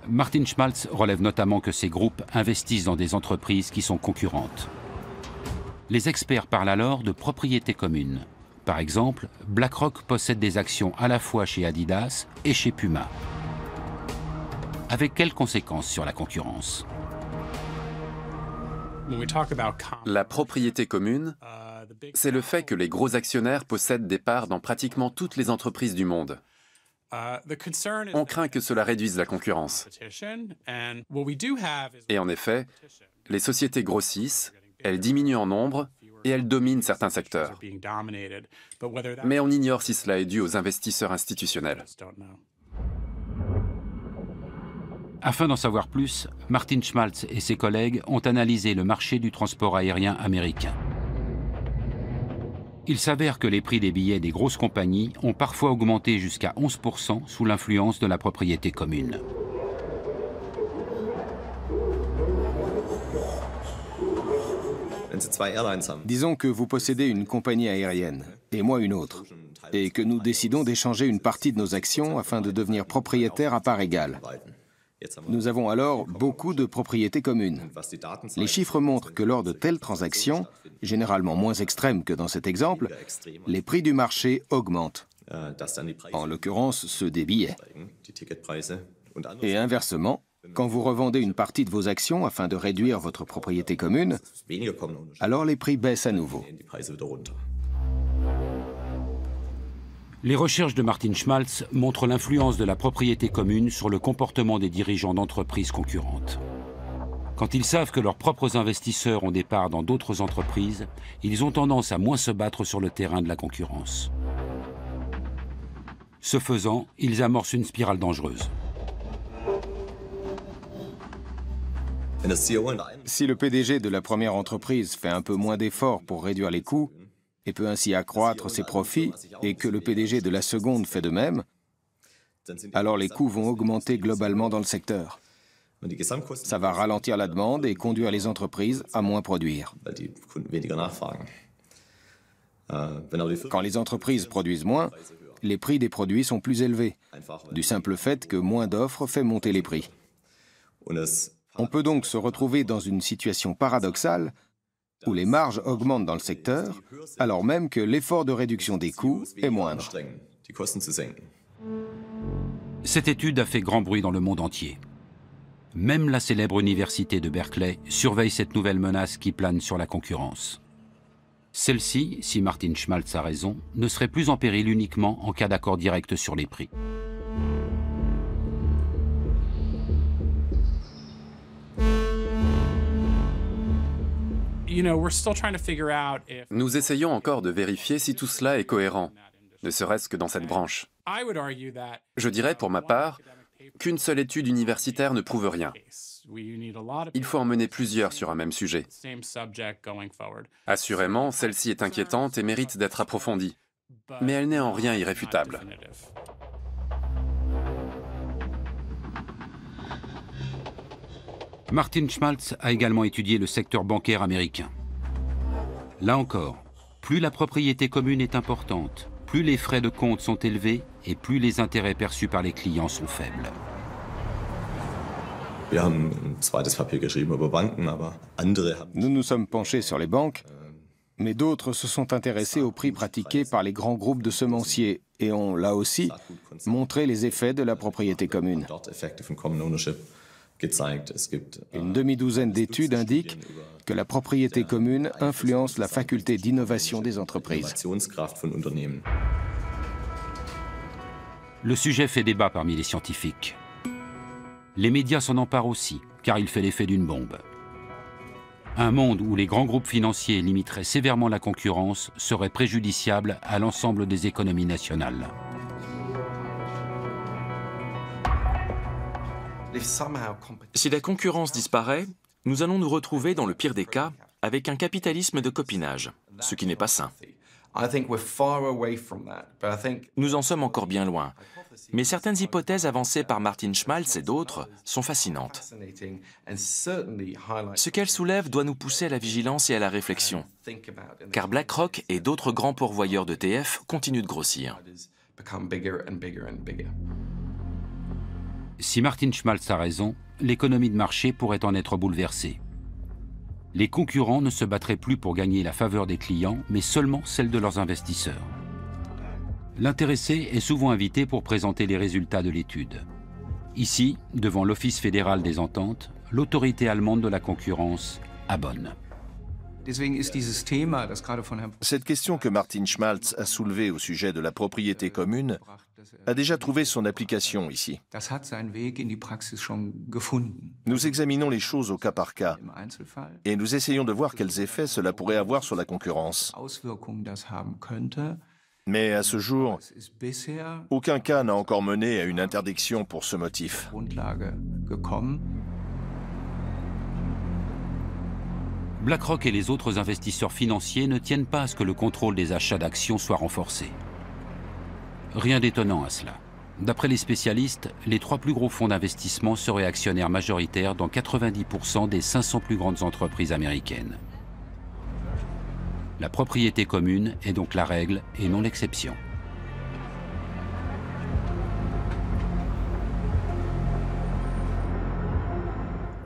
Martin Schmaltz relève notamment que ces groupes investissent dans des entreprises qui sont concurrentes. Les experts parlent alors de propriété commune. Par exemple, BlackRock possède des actions à la fois chez Adidas et chez Puma. Avec quelles conséquences sur la concurrence ? La propriété commune, c'est le fait que les gros actionnaires possèdent des parts dans pratiquement toutes les entreprises du monde. On craint que cela réduise la concurrence. Et en effet, les sociétés grossissent, elles diminuent en nombre et elles dominent certains secteurs. Mais on ignore si cela est dû aux investisseurs institutionnels. Afin d'en savoir plus, Martin Schmaltz et ses collègues ont analysé le marché du transport aérien américain. Il s'avère que les prix des billets des grosses compagnies ont parfois augmenté jusqu'à 11% sous l'influence de la propriété commune. Disons que vous possédez une compagnie aérienne, et moi une autre, et que nous décidons d'échanger une partie de nos actions afin de devenir propriétaires à parts égales. Nous avons alors beaucoup de propriétés communes. Les chiffres montrent que lors de telles transactions, généralement moins extrêmes que dans cet exemple, les prix du marché augmentent, en l'occurrence ceux des billets. Et inversement, quand vous revendez une partie de vos actions afin de réduire votre propriété commune, alors les prix baissent à nouveau. Les recherches de Martin Schmaltz montrent l'influence de la propriété commune sur le comportement des dirigeants d'entreprises concurrentes. Quand ils savent que leurs propres investisseurs ont des parts dans d'autres entreprises, ils ont tendance à moins se battre sur le terrain de la concurrence. Ce faisant, ils amorcent une spirale dangereuse. Si le PDG de la première entreprise fait un peu moins d'efforts pour réduire les coûts, et peut ainsi accroître ses profits, et que le PDG de la seconde fait de même, alors les coûts vont augmenter globalement dans le secteur. Ça va ralentir la demande et conduire les entreprises à moins produire. Quand les entreprises produisent moins, les prix des produits sont plus élevés, du simple fait que moins d'offres fait monter les prix. On peut donc se retrouver dans une situation paradoxale où les marges augmentent dans le secteur, alors même que l'effort de réduction des coûts est moindre. Cette étude a fait grand bruit dans le monde entier. Même la célèbre université de Berkeley surveille cette nouvelle menace qui plane sur la concurrence. Celle-ci, si Martin Schmaltz a raison, ne serait plus en péril uniquement en cas d'accord direct sur les prix. Nous essayons encore de vérifier si tout cela est cohérent, ne serait-ce que dans cette branche. Je dirais pour ma part qu'une seule étude universitaire ne prouve rien. Il faut en mener plusieurs sur un même sujet. Assurément, celle-ci est inquiétante et mérite d'être approfondie, mais elle n'est en rien irréfutable. Martin Schmaltz a également étudié le secteur bancaire américain. Là encore, plus la propriété commune est importante, plus les frais de compte sont élevés et plus les intérêts perçus par les clients sont faibles. Nous nous sommes penchés sur les banques, mais d'autres se sont intéressés aux prix pratiqués par les grands groupes de semenciers et ont, là aussi, montré les effets de la propriété commune. Une demi-douzaine d'études indiquent que la propriété commune influence la faculté d'innovation des entreprises. Le sujet fait débat parmi les scientifiques. Les médias s'en emparent aussi, car il fait l'effet d'une bombe. Un monde où les grands groupes financiers limiteraient sévèrement la concurrence serait préjudiciable à l'ensemble des économies nationales. Si la concurrence disparaît, nous allons nous retrouver, dans le pire des cas, avec un capitalisme de copinage, ce qui n'est pas sain. Nous en sommes encore bien loin, mais certaines hypothèses avancées par Martin Schmaltz et d'autres sont fascinantes. Ce qu'elles soulèvent doit nous pousser à la vigilance et à la réflexion, car BlackRock et d'autres grands pourvoyeurs d'ETF continuent de grossir. Si Martin Schmaltz a raison, l'économie de marché pourrait en être bouleversée. Les concurrents ne se battraient plus pour gagner la faveur des clients, mais seulement celle de leurs investisseurs. L'intéressé est souvent invité pour présenter les résultats de l'étude. Ici, devant l'Office fédéral des ententes, l'autorité allemande de la concurrence abonne. Cette question que Martin Schmaltz a soulevée au sujet de la propriété commune a déjà trouvé son application ici. Nous examinons les choses au cas par cas et nous essayons de voir quels effets cela pourrait avoir sur la concurrence. Mais à ce jour, aucun cas n'a encore mené à une interdiction pour ce motif. BlackRock et les autres investisseurs financiers ne tiennent pas à ce que le contrôle des achats d'actions soit renforcé. Rien d'étonnant à cela. D'après les spécialistes, les 3 plus gros fonds d'investissement seraient actionnaires majoritaires dans 90% des 500 plus grandes entreprises américaines. La propriété commune est donc la règle et non l'exception.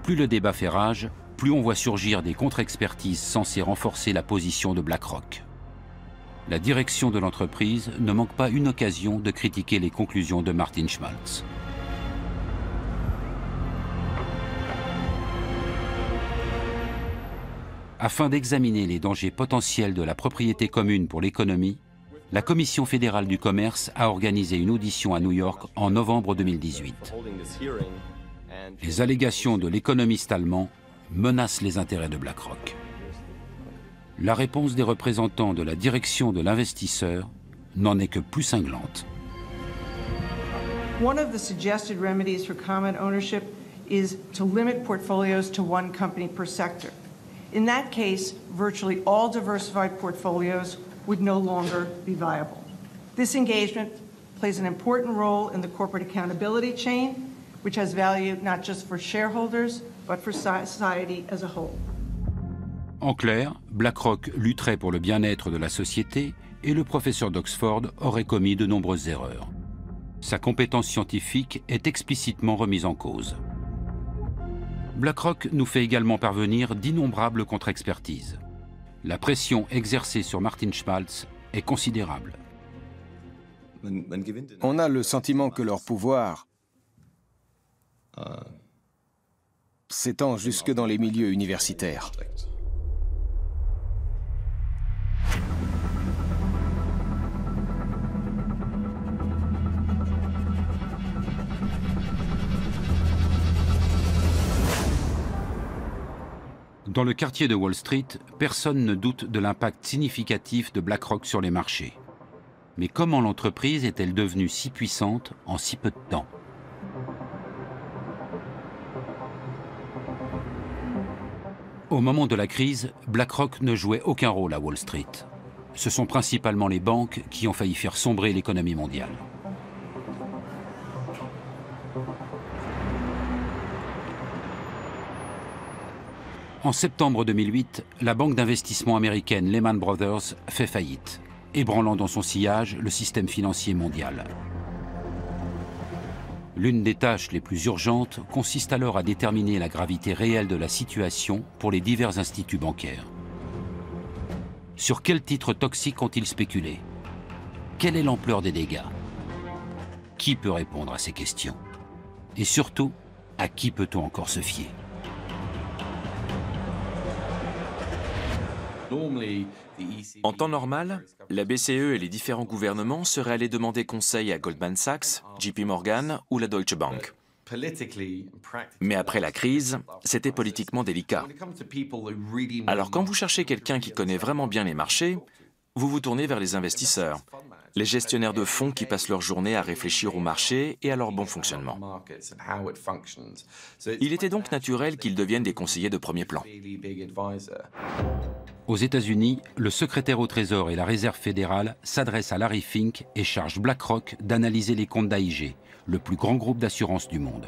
Plus le débat fait rage, plus on voit surgir des contre-expertises censées renforcer la position de BlackRock. La direction de l'entreprise ne manque pas une occasion de critiquer les conclusions de Martin Schmaltz. Afin d'examiner les dangers potentiels de la propriété commune pour l'économie, la Commission fédérale du commerce a organisé une audition à New York en novembre 2018. Les allégations de l'économiste allemand menacent les intérêts de BlackRock. La réponse des représentants de la direction de l'investisseur n'en est que plus cinglante. One of the suggested remedies for common ownership is to limit portfolios to one company per sector. In that case, virtually all diversified portfolios would no longer be viable. This engagement plays an important role in the corporate accountability chain, which has value not just for shareholders, but for society as a whole. En clair, BlackRock lutterait pour le bien-être de la société et le professeur d'Oxford aurait commis de nombreuses erreurs. Sa compétence scientifique est explicitement remise en cause. BlackRock nous fait également parvenir d'innombrables contre-expertises. La pression exercée sur Martin Schmaltz est considérable. On a le sentiment que leur pouvoir s'étend jusque dans les milieux universitaires. Dans le quartier de Wall Street, personne ne doute de l'impact significatif de BlackRock sur les marchés. Mais comment l'entreprise est-elle devenue si puissante en si peu de temps? Au moment de la crise, BlackRock ne jouait aucun rôle à Wall Street. Ce sont principalement les banques qui ont failli faire sombrer l'économie mondiale. En septembre 2008, la banque d'investissement américaine Lehman Brothers fait faillite, ébranlant dans son sillage le système financier mondial. L'une des tâches les plus urgentes consiste alors à déterminer la gravité réelle de la situation pour les divers instituts bancaires. Sur quels titres toxiques ont-ils spéculé? Quelle est l'ampleur des dégâts? Qui peut répondre à ces questions? Et surtout, à qui peut-on encore se fier? En temps normal, la BCE et les différents gouvernements seraient allés demander conseil à Goldman Sachs, JP Morgan ou la Deutsche Bank. Mais après la crise, c'était politiquement délicat. Alors quand vous cherchez quelqu'un qui connaît vraiment bien les marchés, vous vous tournez vers les investisseurs, les gestionnaires de fonds qui passent leur journée à réfléchir au marché et à leur bon fonctionnement. Il était donc naturel qu'ils deviennent des conseillers de premier plan. Aux États-Unis, le secrétaire au Trésor et la Réserve fédérale s'adressent à Larry Fink et chargent BlackRock d'analyser les comptes d'AIG, le plus grand groupe d'assurance du monde.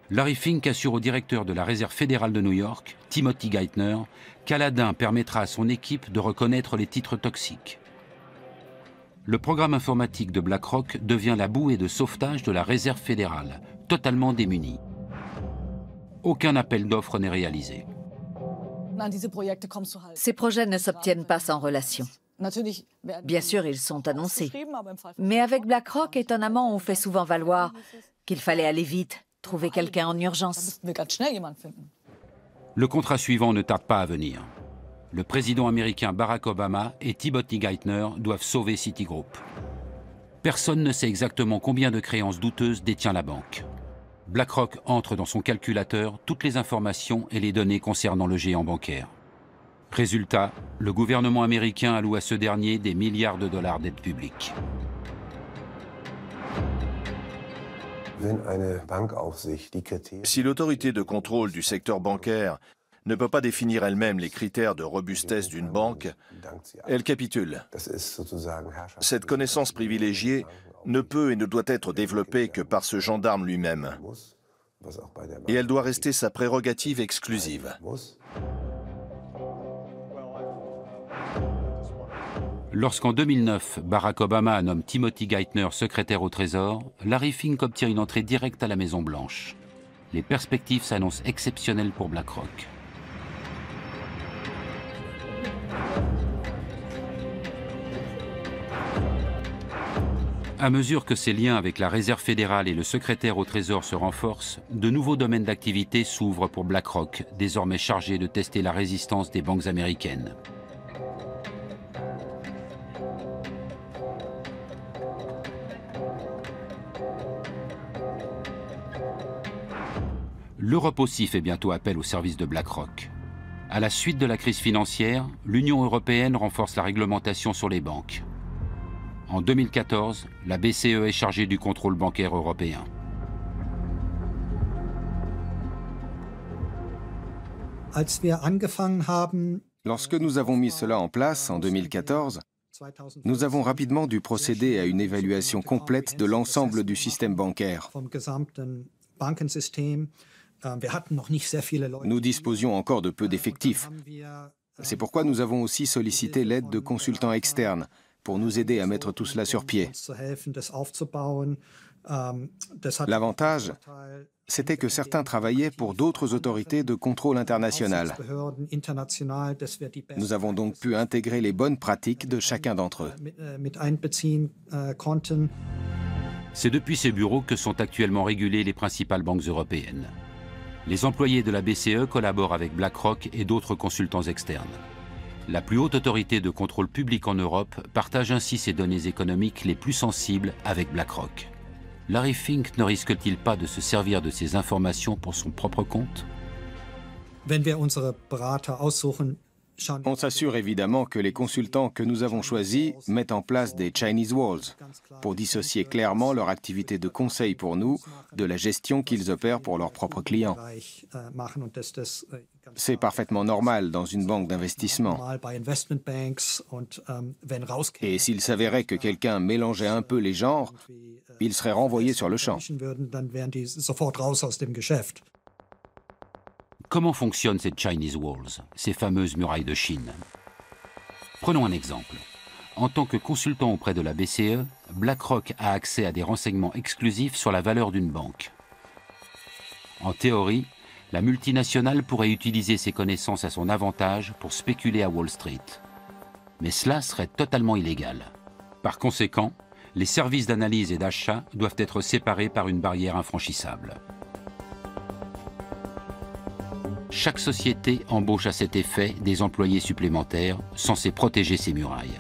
Larry Fink assure au directeur de la Réserve fédérale de New York, Timothy Geithner, qu'Aladin permettra à son équipe de reconnaître les titres toxiques. Le programme informatique de BlackRock devient la bouée de sauvetage de la Réserve fédérale, totalement démunie. Aucun appel d'offres n'est réalisé. Ces projets ne s'obtiennent pas sans relation. Bien sûr, ils sont annoncés. Mais avec BlackRock, étonnamment, on fait souvent valoir qu'il fallait aller vite, trouver quelqu'un en urgence. Le contrat suivant ne tarde pas à venir. Le président américain Barack Obama et Timothy Geithner doivent sauver Citigroup. Personne ne sait exactement combien de créances douteuses détient la banque. BlackRock entre dans son calculateur toutes les informations et les données concernant le géant bancaire. Résultat, le gouvernement américain alloue à ce dernier des milliards de dollars d'aide publique. Si l'autorité de contrôle du secteur bancaire ne peut pas définir elle-même les critères de robustesse d'une banque, elle capitule. Cette connaissance privilégiée ne peut et ne doit être développée que par ce gendarme lui-même. Et elle doit rester sa prérogative exclusive. Lorsqu'en 2009, Barack Obama nomme Timothy Geithner secrétaire au Trésor, Larry Fink obtient une entrée directe à la Maison-Blanche. Les perspectives s'annoncent exceptionnelles pour BlackRock. À mesure que ses liens avec la Réserve fédérale et le secrétaire au Trésor se renforcent, de nouveaux domaines d'activité s'ouvrent pour BlackRock, désormais chargé de tester la résistance des banques américaines. L'Europe aussi fait bientôt appel au service de BlackRock. À la suite de la crise financière, l'Union européenne renforce la réglementation sur les banques. En 2014, la BCE est chargée du contrôle bancaire européen. Lorsque nous avons mis cela en place en 2014, nous avons rapidement dû procéder à une évaluation complète de l'ensemble du système bancaire. Nous disposions encore de peu d'effectifs. C'est pourquoi nous avons aussi sollicité l'aide de consultants externes pour nous aider à mettre tout cela sur pied. L'avantage, c'était que certains travaillaient pour d'autres autorités de contrôle international. Nous avons donc pu intégrer les bonnes pratiques de chacun d'entre eux. C'est depuis ces bureaux que sont actuellement régulées les principales banques européennes. Les employés de la BCE collaborent avec BlackRock et d'autres consultants externes. La plus haute autorité de contrôle public en Europe partage ainsi ses données économiques les plus sensibles avec BlackRock. Larry Fink ne risque-t-il pas de se servir de ces informations pour son propre compte? On s'assure évidemment que les consultants que nous avons choisis mettent en place des Chinese Walls pour dissocier clairement leur activité de conseil pour nous de la gestion qu'ils opèrent pour leurs propres clients. C'est parfaitement normal dans une banque d'investissement. Et s'il s'avérait que quelqu'un mélangeait un peu les genres, il serait renvoyé sur le champ. Comment fonctionnent ces Chinese Walls, ces fameuses murailles de Chine? Prenons un exemple. En tant que consultant auprès de la BCE, BlackRock a accès à des renseignements exclusifs sur la valeur d'une banque. En théorie, la multinationale pourrait utiliser ses connaissances à son avantage pour spéculer à Wall Street. Mais cela serait totalement illégal. Par conséquent, les services d'analyse et d'achat doivent être séparés par une barrière infranchissable. Chaque société embauche à cet effet des employés supplémentaires censés protéger ces murailles.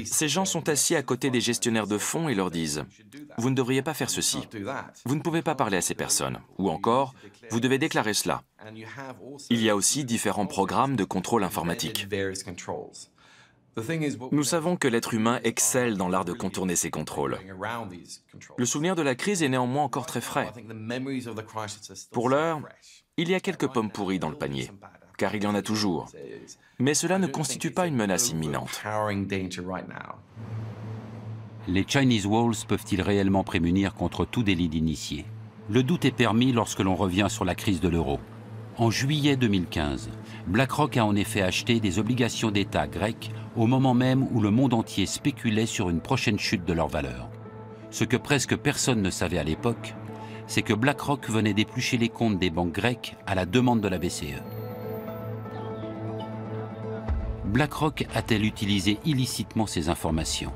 Ces gens sont assis à côté des gestionnaires de fonds et leur disent « Vous ne devriez pas faire ceci. Vous ne pouvez pas parler à ces personnes. » Ou encore « Vous devez déclarer cela. » Il y a aussi différents programmes de contrôle informatique. Nous savons que l'être humain excelle dans l'art de contourner ces contrôles. Le souvenir de la crise est néanmoins encore très frais. Pour l'heure, il y a quelques pommes pourries dans le panier, car il y en a toujours. Mais cela ne constitue pas une menace imminente. Les Chinese Walls peuvent-ils réellement prémunir contre tout délit d'initié? Le doute est permis lorsque l'on revient sur la crise de l'euro. En juillet 2015, BlackRock a en effet acheté des obligations d'État grecques au moment même où le monde entier spéculait sur une prochaine chute de leur valeur. Ce que presque personne ne savait à l'époque, c'est que BlackRock venait d'éplucher les comptes des banques grecques à la demande de la BCE. BlackRock a-t-elle utilisé illicitement ces informations?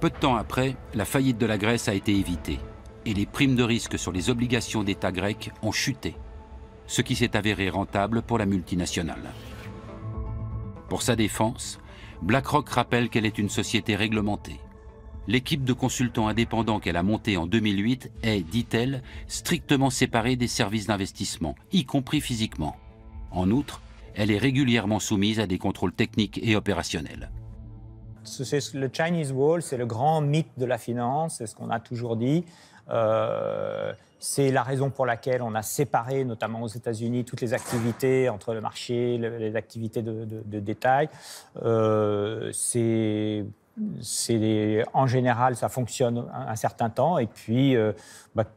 Peu de temps après, la faillite de la Grèce a été évitée et les primes de risque sur les obligations d'État grecques ont chuté, ce qui s'est avéré rentable pour la multinationale. Pour sa défense, BlackRock rappelle qu'elle est une société réglementée. L'équipe de consultants indépendants qu'elle a montée en 2008 est, dit-elle, strictement séparée des services d'investissement, y compris physiquement. En outre, elle est régulièrement soumise à des contrôles techniques et opérationnels. Le Chinese Wall, c'est le grand mythe de la finance, c'est ce qu'on a toujours dit. C'est la raison pour laquelle on a séparé, notamment aux États-Unis, toutes les activités entre le marché, les activités de détail. En général, ça fonctionne un certain temps. Et puis,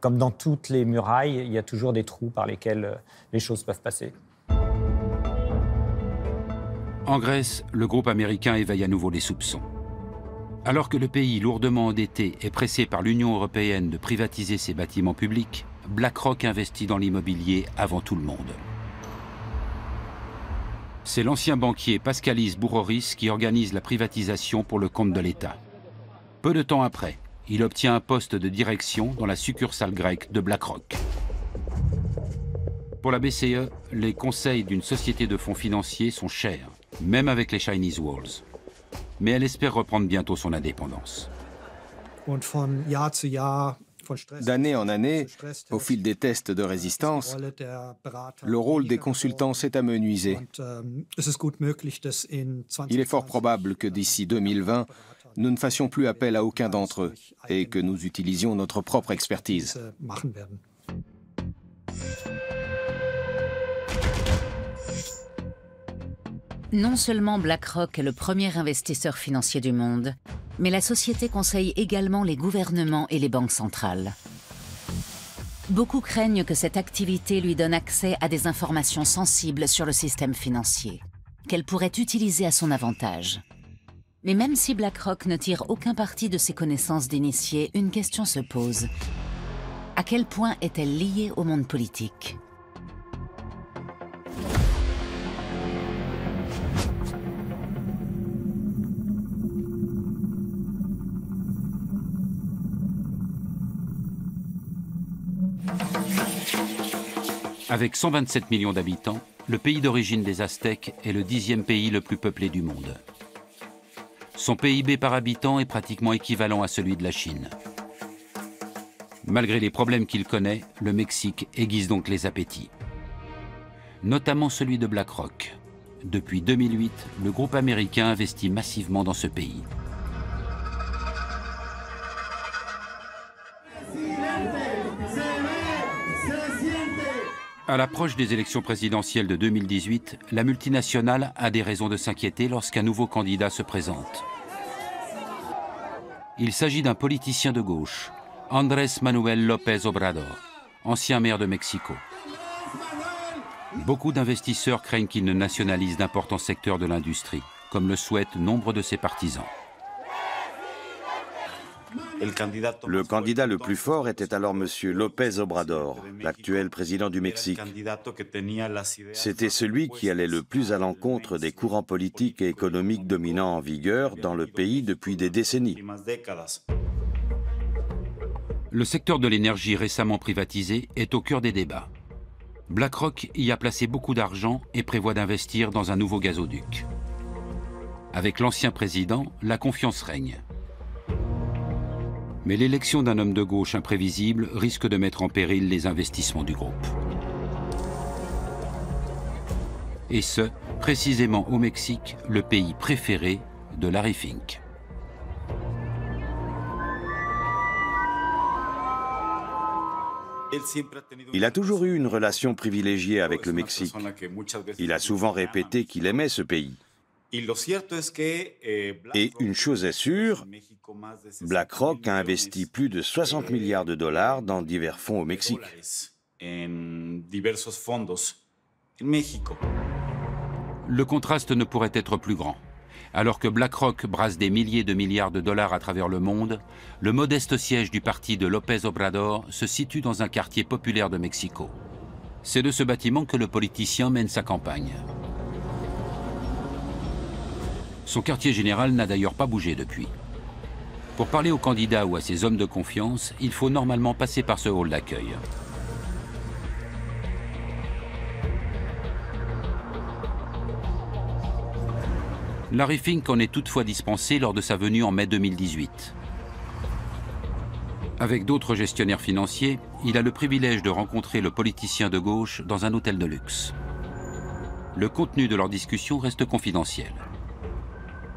comme dans toutes les murailles, il y a toujours des trous par lesquels les choses peuvent passer. En Grèce, le groupe américain éveille à nouveau les soupçons. Alors que le pays lourdement endetté est pressé par l'Union européenne de privatiser ses bâtiments publics, BlackRock investit dans l'immobilier avant tout le monde. C'est l'ancien banquier Paskalis Bouroris qui organise la privatisation pour le compte de l'État. Peu de temps après, il obtient un poste de direction dans la succursale grecque de BlackRock. Pour la BCE, les conseils d'une société de fonds financiers sont chers, même avec les Chinese Walls. Mais elle espère reprendre bientôt son indépendance. D'année en année, au fil des tests de résistance, le rôle des consultants s'est amenuisé. Il est fort probable que d'ici 2020, nous ne fassions plus appel à aucun d'entre eux et que nous utilisions notre propre expertise. Non seulement BlackRock est le premier investisseur financier du monde, mais la société conseille également les gouvernements et les banques centrales. Beaucoup craignent que cette activité lui donne accès à des informations sensibles sur le système financier, qu'elle pourrait utiliser à son avantage. Mais même si BlackRock ne tire aucun parti de ses connaissances d'initié, une question se pose. À quel point est-elle liée au monde politique ? Avec 127 millions d'habitants, le pays d'origine des Aztèques est le 10e pays le plus peuplé du monde. Son PIB par habitant est pratiquement équivalent à celui de la Chine. Malgré les problèmes qu'il connaît, le Mexique aiguise donc les appétits. Notamment celui de BlackRock. Depuis 2008, le groupe américain investit massivement dans ce pays. À l'approche des élections présidentielles de 2018, la multinationale a des raisons de s'inquiéter lorsqu'un nouveau candidat se présente. Il s'agit d'un politicien de gauche, Andrés Manuel López Obrador, ancien maire de Mexico. Beaucoup d'investisseurs craignent qu'il ne nationalise d'importants secteurs de l'industrie, comme le souhaitent nombre de ses partisans. Le candidat le plus fort était alors M. López Obrador, l'actuel président du Mexique. C'était celui qui allait le plus à l'encontre des courants politiques et économiques dominants en vigueur dans le pays depuis des décennies. Le secteur de l'énergie récemment privatisé est au cœur des débats. BlackRock y a placé beaucoup d'argent et prévoit d'investir dans un nouveau gazoduc. Avec l'ancien président, la confiance règne. Mais l'élection d'un homme de gauche imprévisible risque de mettre en péril les investissements du groupe. Et ce, précisément au Mexique, le pays préféré de Larry Fink. Il a toujours eu une relation privilégiée avec le Mexique. Il a souvent répété qu'il aimait ce pays. Et une chose est sûre, BlackRock a investi plus de 60 milliards de dollars dans divers fonds au Mexique. Le contraste ne pourrait être plus grand. Alors que BlackRock brasse des milliers de milliards de dollars à travers le monde, le modeste siège du parti de López Obrador se situe dans un quartier populaire de Mexico. C'est de ce bâtiment que le politicien mène sa campagne. Son quartier général n'a d'ailleurs pas bougé depuis. Pour parler aux candidats ou à ses hommes de confiance, il faut normalement passer par ce hall d'accueil. Larry Fink en est toutefois dispensé lors de sa venue en mai 2018. Avec d'autres gestionnaires financiers, il a le privilège de rencontrer le politicien de gauche dans un hôtel de luxe. Le contenu de leur discussion reste confidentiel.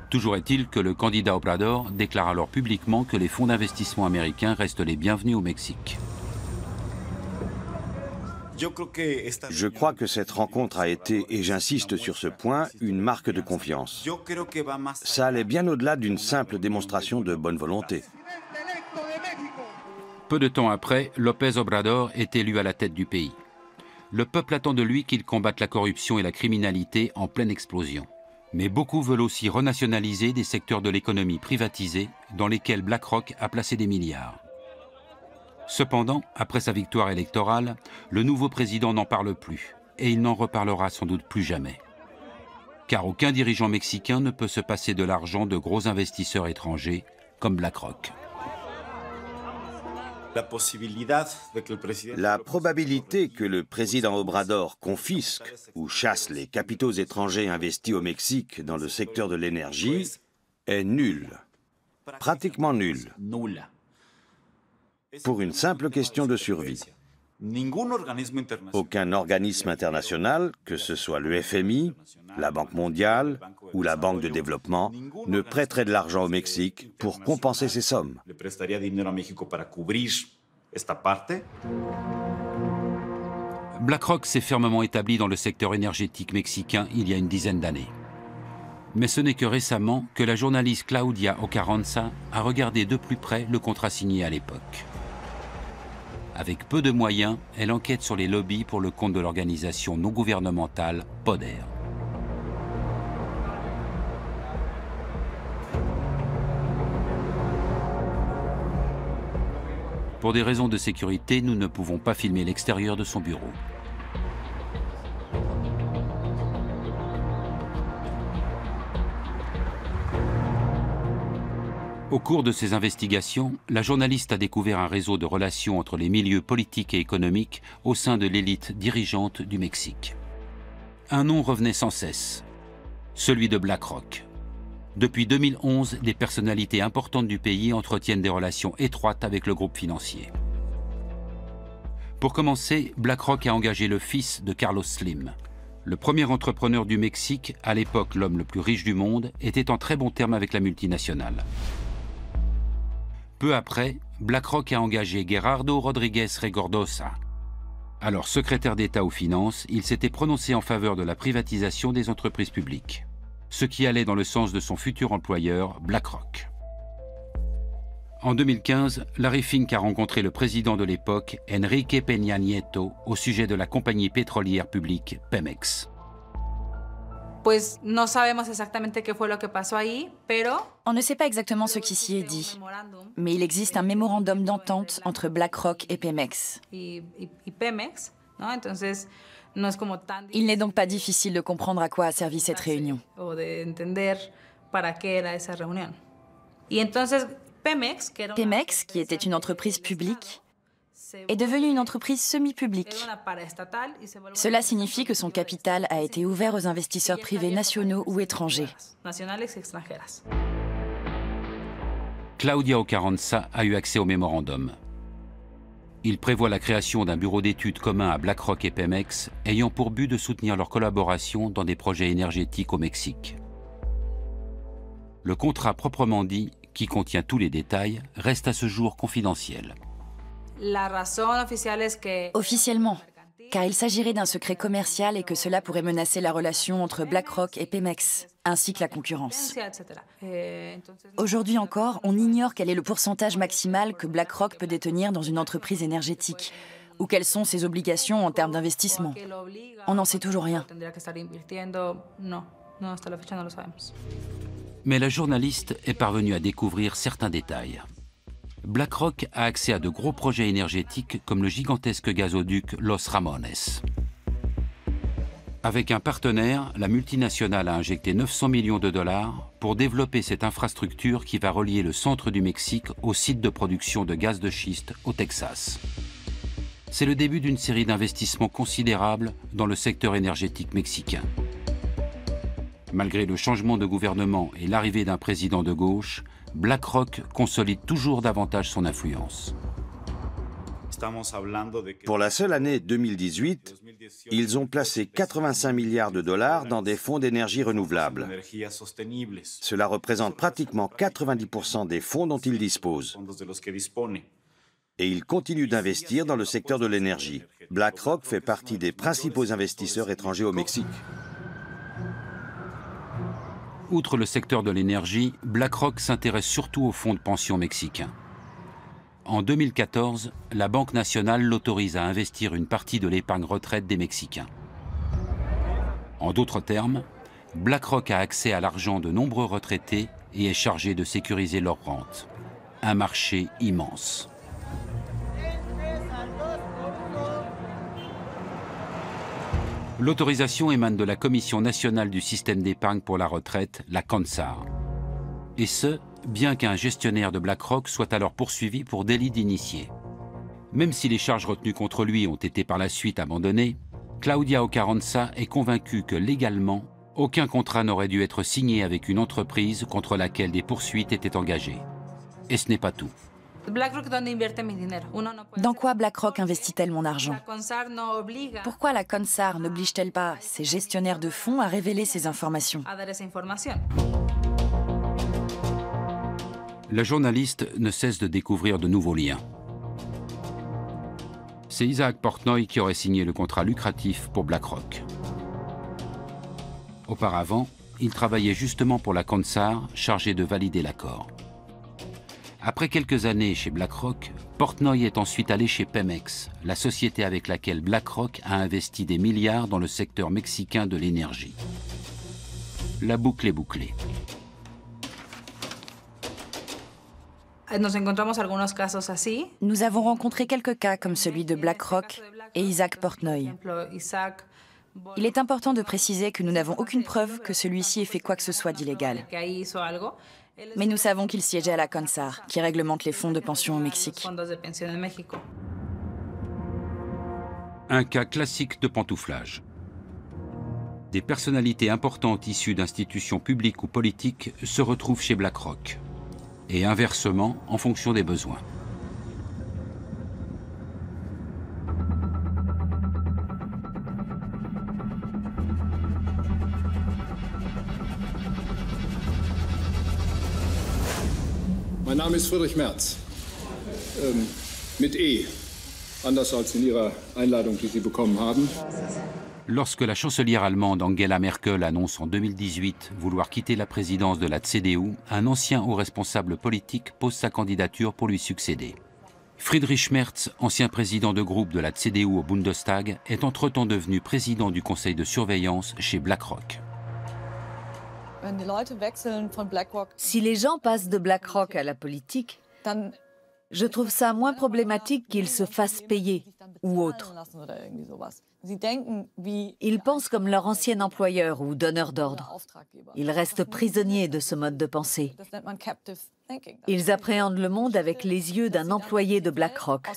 Toujours est-il que le candidat Obrador déclare alors publiquement que les fonds d'investissement américains restent les bienvenus au Mexique. Je crois que cette rencontre a été, et j'insiste sur ce point, une marque de confiance. Ça allait bien au-delà d'une simple démonstration de bonne volonté. Peu de temps après, López Obrador est élu à la tête du pays. Le peuple attend de lui qu'il combatte la corruption et la criminalité en pleine explosion. Mais beaucoup veulent aussi renationaliser des secteurs de l'économie privatisés dans lesquels BlackRock a placé des milliards. Cependant, après sa victoire électorale, le nouveau président n'en parle plus et il n'en reparlera sans doute plus jamais. Car aucun dirigeant mexicain ne peut se passer de l'argent de gros investisseurs étrangers comme BlackRock. La probabilité que le président Obrador confisque ou chasse les capitaux étrangers investis au Mexique dans le secteur de l'énergie est nulle, pratiquement nulle, pour une simple question de survie. Aucun organisme international, que ce soit le FMI, la Banque mondiale ou la Banque de développement, ne prêterait de l'argent au Mexique pour compenser ces sommes. BlackRock s'est fermement établi dans le secteur énergétique mexicain il y a une dizaine d'années. Mais ce n'est que récemment que la journaliste Claudia Ocarranza a regardé de plus près le contrat signé à l'époque. Avec peu de moyens, elle enquête sur les lobbies pour le compte de l'organisation non gouvernementale PODER. Pour des raisons de sécurité, nous ne pouvons pas filmer l'extérieur de son bureau. Au cours de ses investigations, la journaliste a découvert un réseau de relations entre les milieux politiques et économiques au sein de l'élite dirigeante du Mexique. Un nom revenait sans cesse, celui de BlackRock. Depuis 2011, des personnalités importantes du pays entretiennent des relations étroites avec le groupe financier. Pour commencer, BlackRock a engagé le fils de Carlos Slim. Le premier entrepreneur du Mexique, à l'époque l'homme le plus riche du monde, était en très bons termes avec la multinationale. Peu après, BlackRock a engagé Gerardo Rodríguez Regordosa. Alors secrétaire d'État aux finances, il s'était prononcé en faveur de la privatisation des entreprises publiques, ce qui allait dans le sens de son futur employeur, BlackRock. En 2015, Larry Fink a rencontré le président de l'époque, Enrique Peña Nieto, au sujet de la compagnie pétrolière publique Pemex. Pues no sabemos exactamente qué fue lo que pasó ahí, pero on ne sait pas exactement ce qui s'y est dit, mais il existe un mémorandum d'entente entre BlackRock et Pemex. Il n'est donc pas difficile de comprendre à quoi a servi cette réunion. Pemex, qui était une entreprise publique, est devenue une entreprise semi-publique. Cela signifie que son capital a été ouvert aux investisseurs privés nationaux ou étrangers. Claudia Ocarranza a eu accès au mémorandum. Il prévoit la création d'un bureau d'études commun à BlackRock et Pemex, ayant pour but de soutenir leur collaboration dans des projets énergétiques au Mexique. Le contrat proprement dit, qui contient tous les détails, reste à ce jour confidentiel. Officiellement, car il s'agirait d'un secret commercial et que cela pourrait menacer la relation entre BlackRock et Pemex, ainsi que la concurrence. Aujourd'hui encore, on ignore quel est le pourcentage maximal que BlackRock peut détenir dans une entreprise énergétique, ou quelles sont ses obligations en termes d'investissement. On n'en sait toujours rien. Mais la journaliste est parvenue à découvrir certains détails. BlackRock a accès à de gros projets énergétiques comme le gigantesque gazoduc Los Ramones. Avec un partenaire, la multinationale a injecté 900 millions de dollars pour développer cette infrastructure qui va relier le centre du Mexique au site de production de gaz de schiste au Texas. C'est le début d'une série d'investissements considérables dans le secteur énergétique mexicain. Malgré le changement de gouvernement et l'arrivée d'un président de gauche, BlackRock consolide toujours davantage son influence. Pour la seule année 2018, ils ont placé 85 milliards de dollars dans des fonds d'énergie renouvelable. Cela représente pratiquement 90% des fonds dont ils disposent. Et ils continuent d'investir dans le secteur de l'énergie. BlackRock fait partie des principaux investisseurs étrangers au Mexique. Outre le secteur de l'énergie, BlackRock s'intéresse surtout aux fonds de pension mexicains. En 2014, la Banque nationale l'autorise à investir une partie de l'épargne retraite des Mexicains. En d'autres termes, BlackRock a accès à l'argent de nombreux retraités et est chargé de sécuriser leur rente. Un marché immense. L'autorisation émane de la Commission nationale du système d'épargne pour la retraite, la CONSAR. Et ce, bien qu'un gestionnaire de BlackRock soit alors poursuivi pour délit d'initié. Même si les charges retenues contre lui ont été par la suite abandonnées, Claudia Ocarranza est convaincue que légalement, aucun contrat n'aurait dû être signé avec une entreprise contre laquelle des poursuites étaient engagées. Et ce n'est pas tout. Dans quoi BlackRock investit-elle mon argent? Pourquoi la CONSAR n'oblige-t-elle pas ses gestionnaires de fonds à révéler ces informations? La journaliste ne cesse de découvrir de nouveaux liens. C'est Isaac Portnoy qui aurait signé le contrat lucratif pour BlackRock. Auparavant, il travaillait justement pour la CONSAR, chargée de valider l'accord. Après quelques années chez BlackRock, Portnoy est ensuite allé chez Pemex, la société avec laquelle BlackRock a investi des milliards dans le secteur mexicain de l'énergie. La boucle est bouclée. Nous avons rencontré quelques cas comme celui de BlackRock et Isaac Portnoy. Il est important de préciser que nous n'avons aucune preuve que celui-ci ait fait quoi que ce soit d'illégal. Mais nous savons qu'il siégeait à la CONSAR, qui réglemente les fonds de pension au Mexique. Un cas classique de pantouflage. Des personnalités importantes issues d'institutions publiques ou politiques se retrouvent chez BlackRock. Et inversement, en fonction des besoins. Mein Name ist Friedrich Merz, mit E, anders als in Ihrer Einladung, die Sie bekommen haben. Lorsque la chancelière allemande Angela Merkel annonce en 2018 vouloir quitter la présidence de la CDU, un ancien haut responsable politique pose sa candidature pour lui succéder. Friedrich Merz, ancien président de groupe de la CDU au Bundestag, est entre-temps devenu président du conseil de surveillance chez BlackRock. Si les gens passent de BlackRock à la politique, je trouve ça moins problématique qu'ils se fassent payer ou autre. Ils pensent comme leur ancien employeur ou donneur d'ordre. Ils restent prisonniers de ce mode de pensée. Ils appréhendent le monde avec les yeux d'un employé de BlackRock.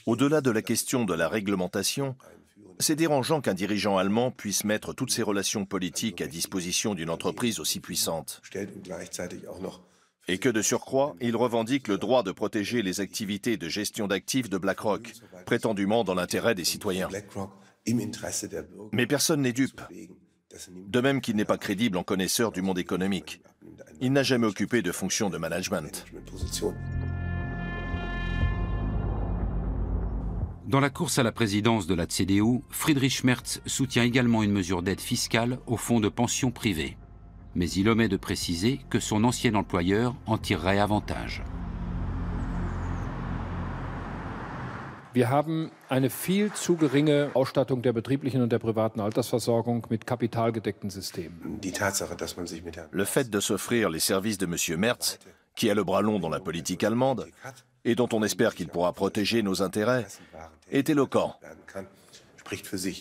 Au-delà de la question de la réglementation, c'est dérangeant qu'un dirigeant allemand puisse mettre toutes ses relations politiques à disposition d'une entreprise aussi puissante. Et que de surcroît, il revendique le droit de protéger les activités de gestion d'actifs de BlackRock, prétendument dans l'intérêt des citoyens. Mais personne n'est dupe. De même qu'il n'est pas crédible en connaisseur du monde économique. Il n'a jamais occupé de fonction de management. Dans la course à la présidence de la CDU, Friedrich Merz soutient également une mesure d'aide fiscale aux fonds de pension privés. Mais il omet de préciser que son ancien employeur en tirerait avantage. Wir haben eine viel zu geringe Ausstattung der betrieblichen und der privaten Altersversorgung mit kapitalgedeckten Systemen. Le fait de s'offrir les services de M. Merz, qui a le bras long dans la politique allemande, et dont on espère qu'il pourra protéger nos intérêts, est éloquent.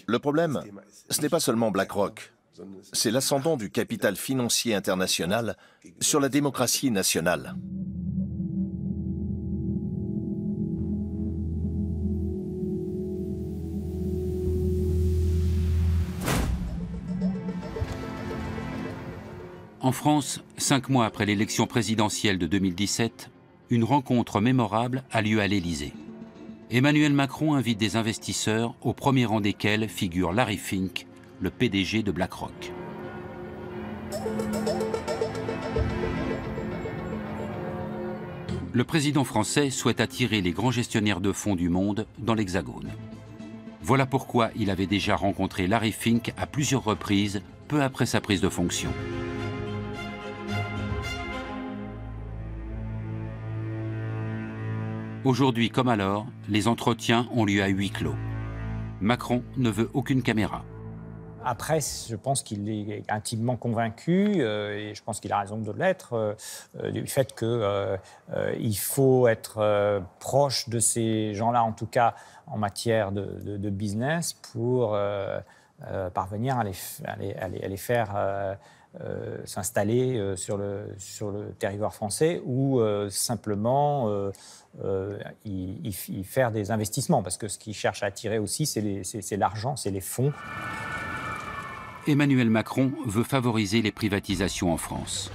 Le problème, ce n'est pas seulement BlackRock, c'est l'ascendant du capital financier international sur la démocratie nationale. En France, 5 mois après l'élection présidentielle de 2017, une rencontre mémorable a lieu à l'Élysée. Emmanuel Macron invite des investisseurs, au premier rang desquels figure Larry Fink, le PDG de BlackRock. Le président français souhaite attirer les grands gestionnaires de fonds du monde dans l'Hexagone. Voilà pourquoi il avait déjà rencontré Larry Fink à plusieurs reprises, peu après sa prise de fonction. Aujourd'hui comme alors, les entretiens ont lieu à huis clos. Macron ne veut aucune caméra. Après, je pense qu'il est intimement convaincu, et je pense qu'il a raison de l'être, du fait qu'il faut être proche de ces gens-là, en tout cas en matière de business, pour parvenir à les faire s'installer sur le territoire français ou simplement y faire des investissements. Parce que ce qu'ils cherchent à attirer aussi, c'est l'argent, c'est les fonds. Emmanuel Macron veut favoriser les privatisations en France.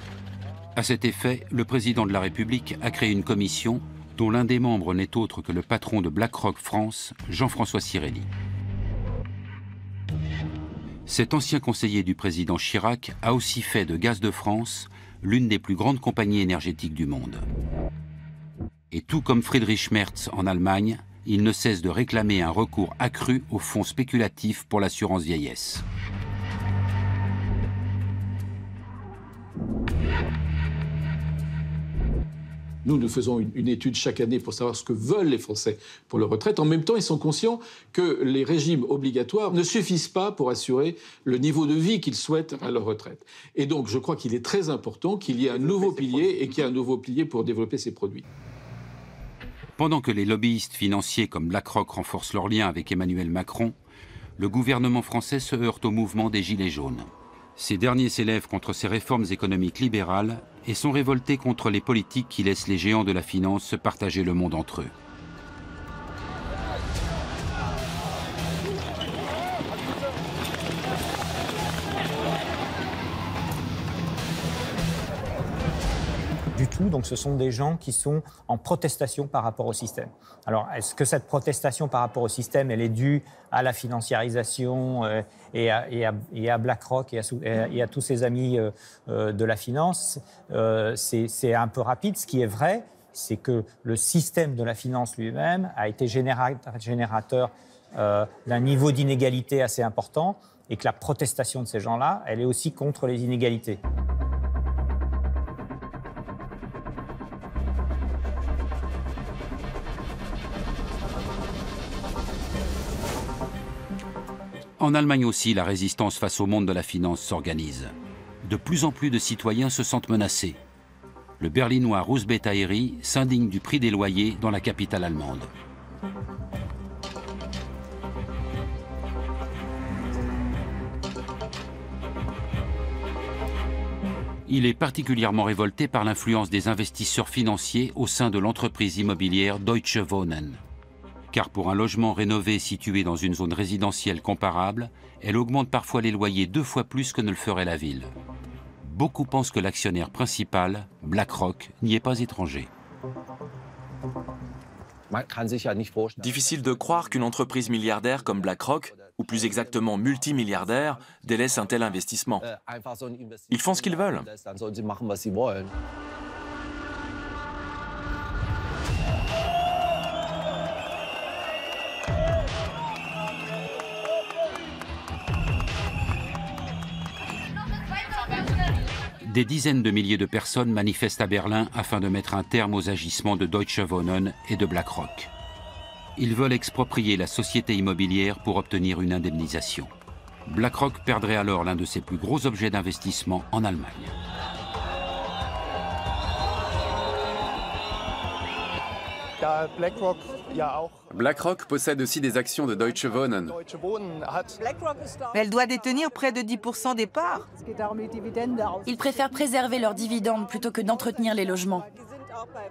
À cet effet, le président de la République a créé une commission dont l'un des membres n'est autre que le patron de BlackRock France, Jean-François Cirelli. Cet ancien conseiller du président Chirac a aussi fait de Gaz de France l'une des plus grandes compagnies énergétiques du monde. Et tout comme Friedrich Merz en Allemagne, il ne cesse de réclamer un recours accru aux fonds spéculatifs pour l'assurance vieillesse. Nous faisons une étude chaque année pour savoir ce que veulent les Français pour leur retraite. En même temps, ils sont conscients que les régimes obligatoires ne suffisent pas pour assurer le niveau de vie qu'ils souhaitent à leur retraite. Et donc, je crois qu'il est très important qu'il y ait un nouveau pilier et qu'il y ait un nouveau pilier pour développer ces produits. Pendant que les lobbyistes financiers comme BlackRock renforcent leurs liens avec Emmanuel Macron, le gouvernement français se heurte au mouvement des Gilets jaunes. Ces derniers s'élèvent contre ces réformes économiques libérales et sont révoltés contre les politiques qui laissent les géants de la finance se partager le monde entre eux. Du tout, donc ce sont des gens qui sont en protestation par rapport au système. Alors, est-ce que cette protestation par rapport au système, elle est due à la financiarisation et à BlackRock et à tous ses amis de la finance? C'est un peu rapide. Ce qui est vrai, c'est que le système de la finance lui-même a été générateur d'un niveau d'inégalité assez important et que la protestation de ces gens-là, elle est aussi contre les inégalités. En Allemagne aussi, la résistance face au monde de la finance s'organise. De plus en plus de citoyens se sentent menacés. Le berlinois Russ Bettairy s'indigne du prix des loyers dans la capitale allemande. Il est particulièrement révolté par l'influence des investisseurs financiers au sein de l'entreprise immobilière Deutsche Wohnen. Car pour un logement rénové situé dans une zone résidentielle comparable, elle augmente parfois les loyers 2 fois plus que ne le ferait la ville. Beaucoup pensent que l'actionnaire principal, BlackRock, n'y est pas étranger. Difficile de croire qu'une entreprise milliardaire comme BlackRock, ou plus exactement multimilliardaire, délaisse un tel investissement. Ils font ce qu'ils veulent. Des dizaines de milliers de personnes manifestent à Berlin afin de mettre un terme aux agissements de Deutsche Wohnen et de BlackRock. Ils veulent exproprier la société immobilière pour obtenir une indemnisation. BlackRock perdrait alors l'un de ses plus gros objets d'investissement en Allemagne. BlackRock possède aussi des actions de Deutsche Wohnen. Mais elle doit détenir près de 10% des parts. Ils préfèrent préserver leurs dividendes plutôt que d'entretenir les logements.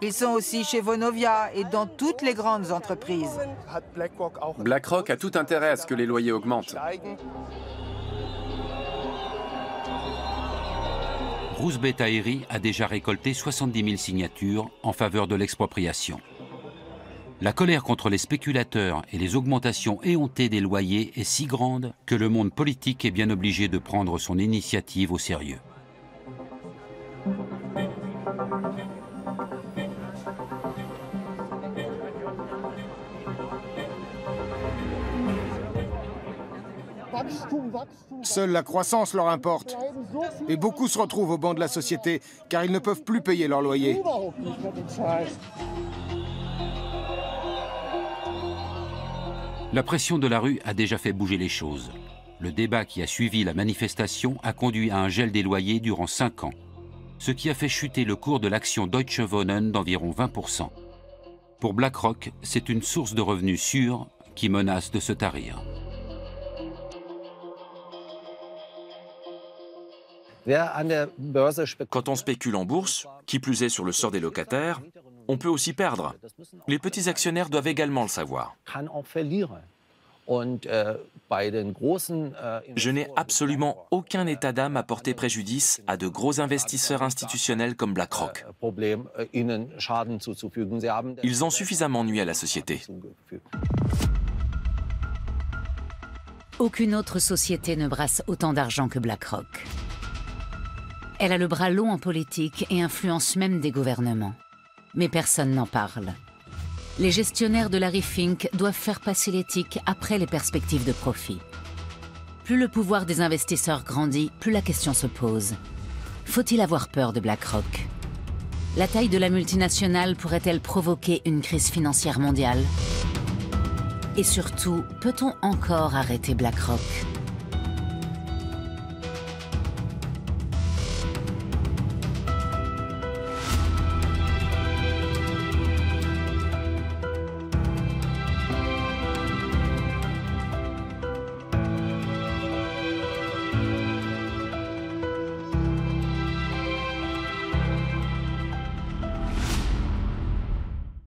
Ils sont aussi chez Vonovia et dans toutes les grandes entreprises. BlackRock a tout intérêt à ce que les loyers augmentent. Russ Bettairy a déjà récolté 70 000 signatures en faveur de l'expropriation. La colère contre les spéculateurs et les augmentations éhontées des loyers est si grande que le monde politique est bien obligé de prendre son initiative au sérieux. Seule la croissance leur importe. Et beaucoup se retrouvent au banc de la société car ils ne peuvent plus payer leur loyer. La pression de la rue a déjà fait bouger les choses. Le débat qui a suivi la manifestation a conduit à un gel des loyers durant 5 ans, ce qui a fait chuter le cours de l'action Deutsche Wohnen d'environ 20%. Pour BlackRock, c'est une source de revenus sûre qui menace de se tarir. Quand on spécule en bourse, qui plus est sur le sort des locataires, on peut aussi perdre. Les petits actionnaires doivent également le savoir. Je n'ai absolument aucun état d'âme à porter préjudice à de gros investisseurs institutionnels comme BlackRock. Ils ont suffisamment nui à la société. Aucune autre société ne brasse autant d'argent que BlackRock. Elle a le bras long en politique et influence même des gouvernements. Mais personne n'en parle. Les gestionnaires de Larry Fink doivent faire passer l'éthique après les perspectives de profit. Plus le pouvoir des investisseurs grandit, plus la question se pose. Faut-il avoir peur de BlackRock? La taille de la multinationale pourrait-elle provoquer une crise financière mondiale? Et surtout, peut-on encore arrêter BlackRock?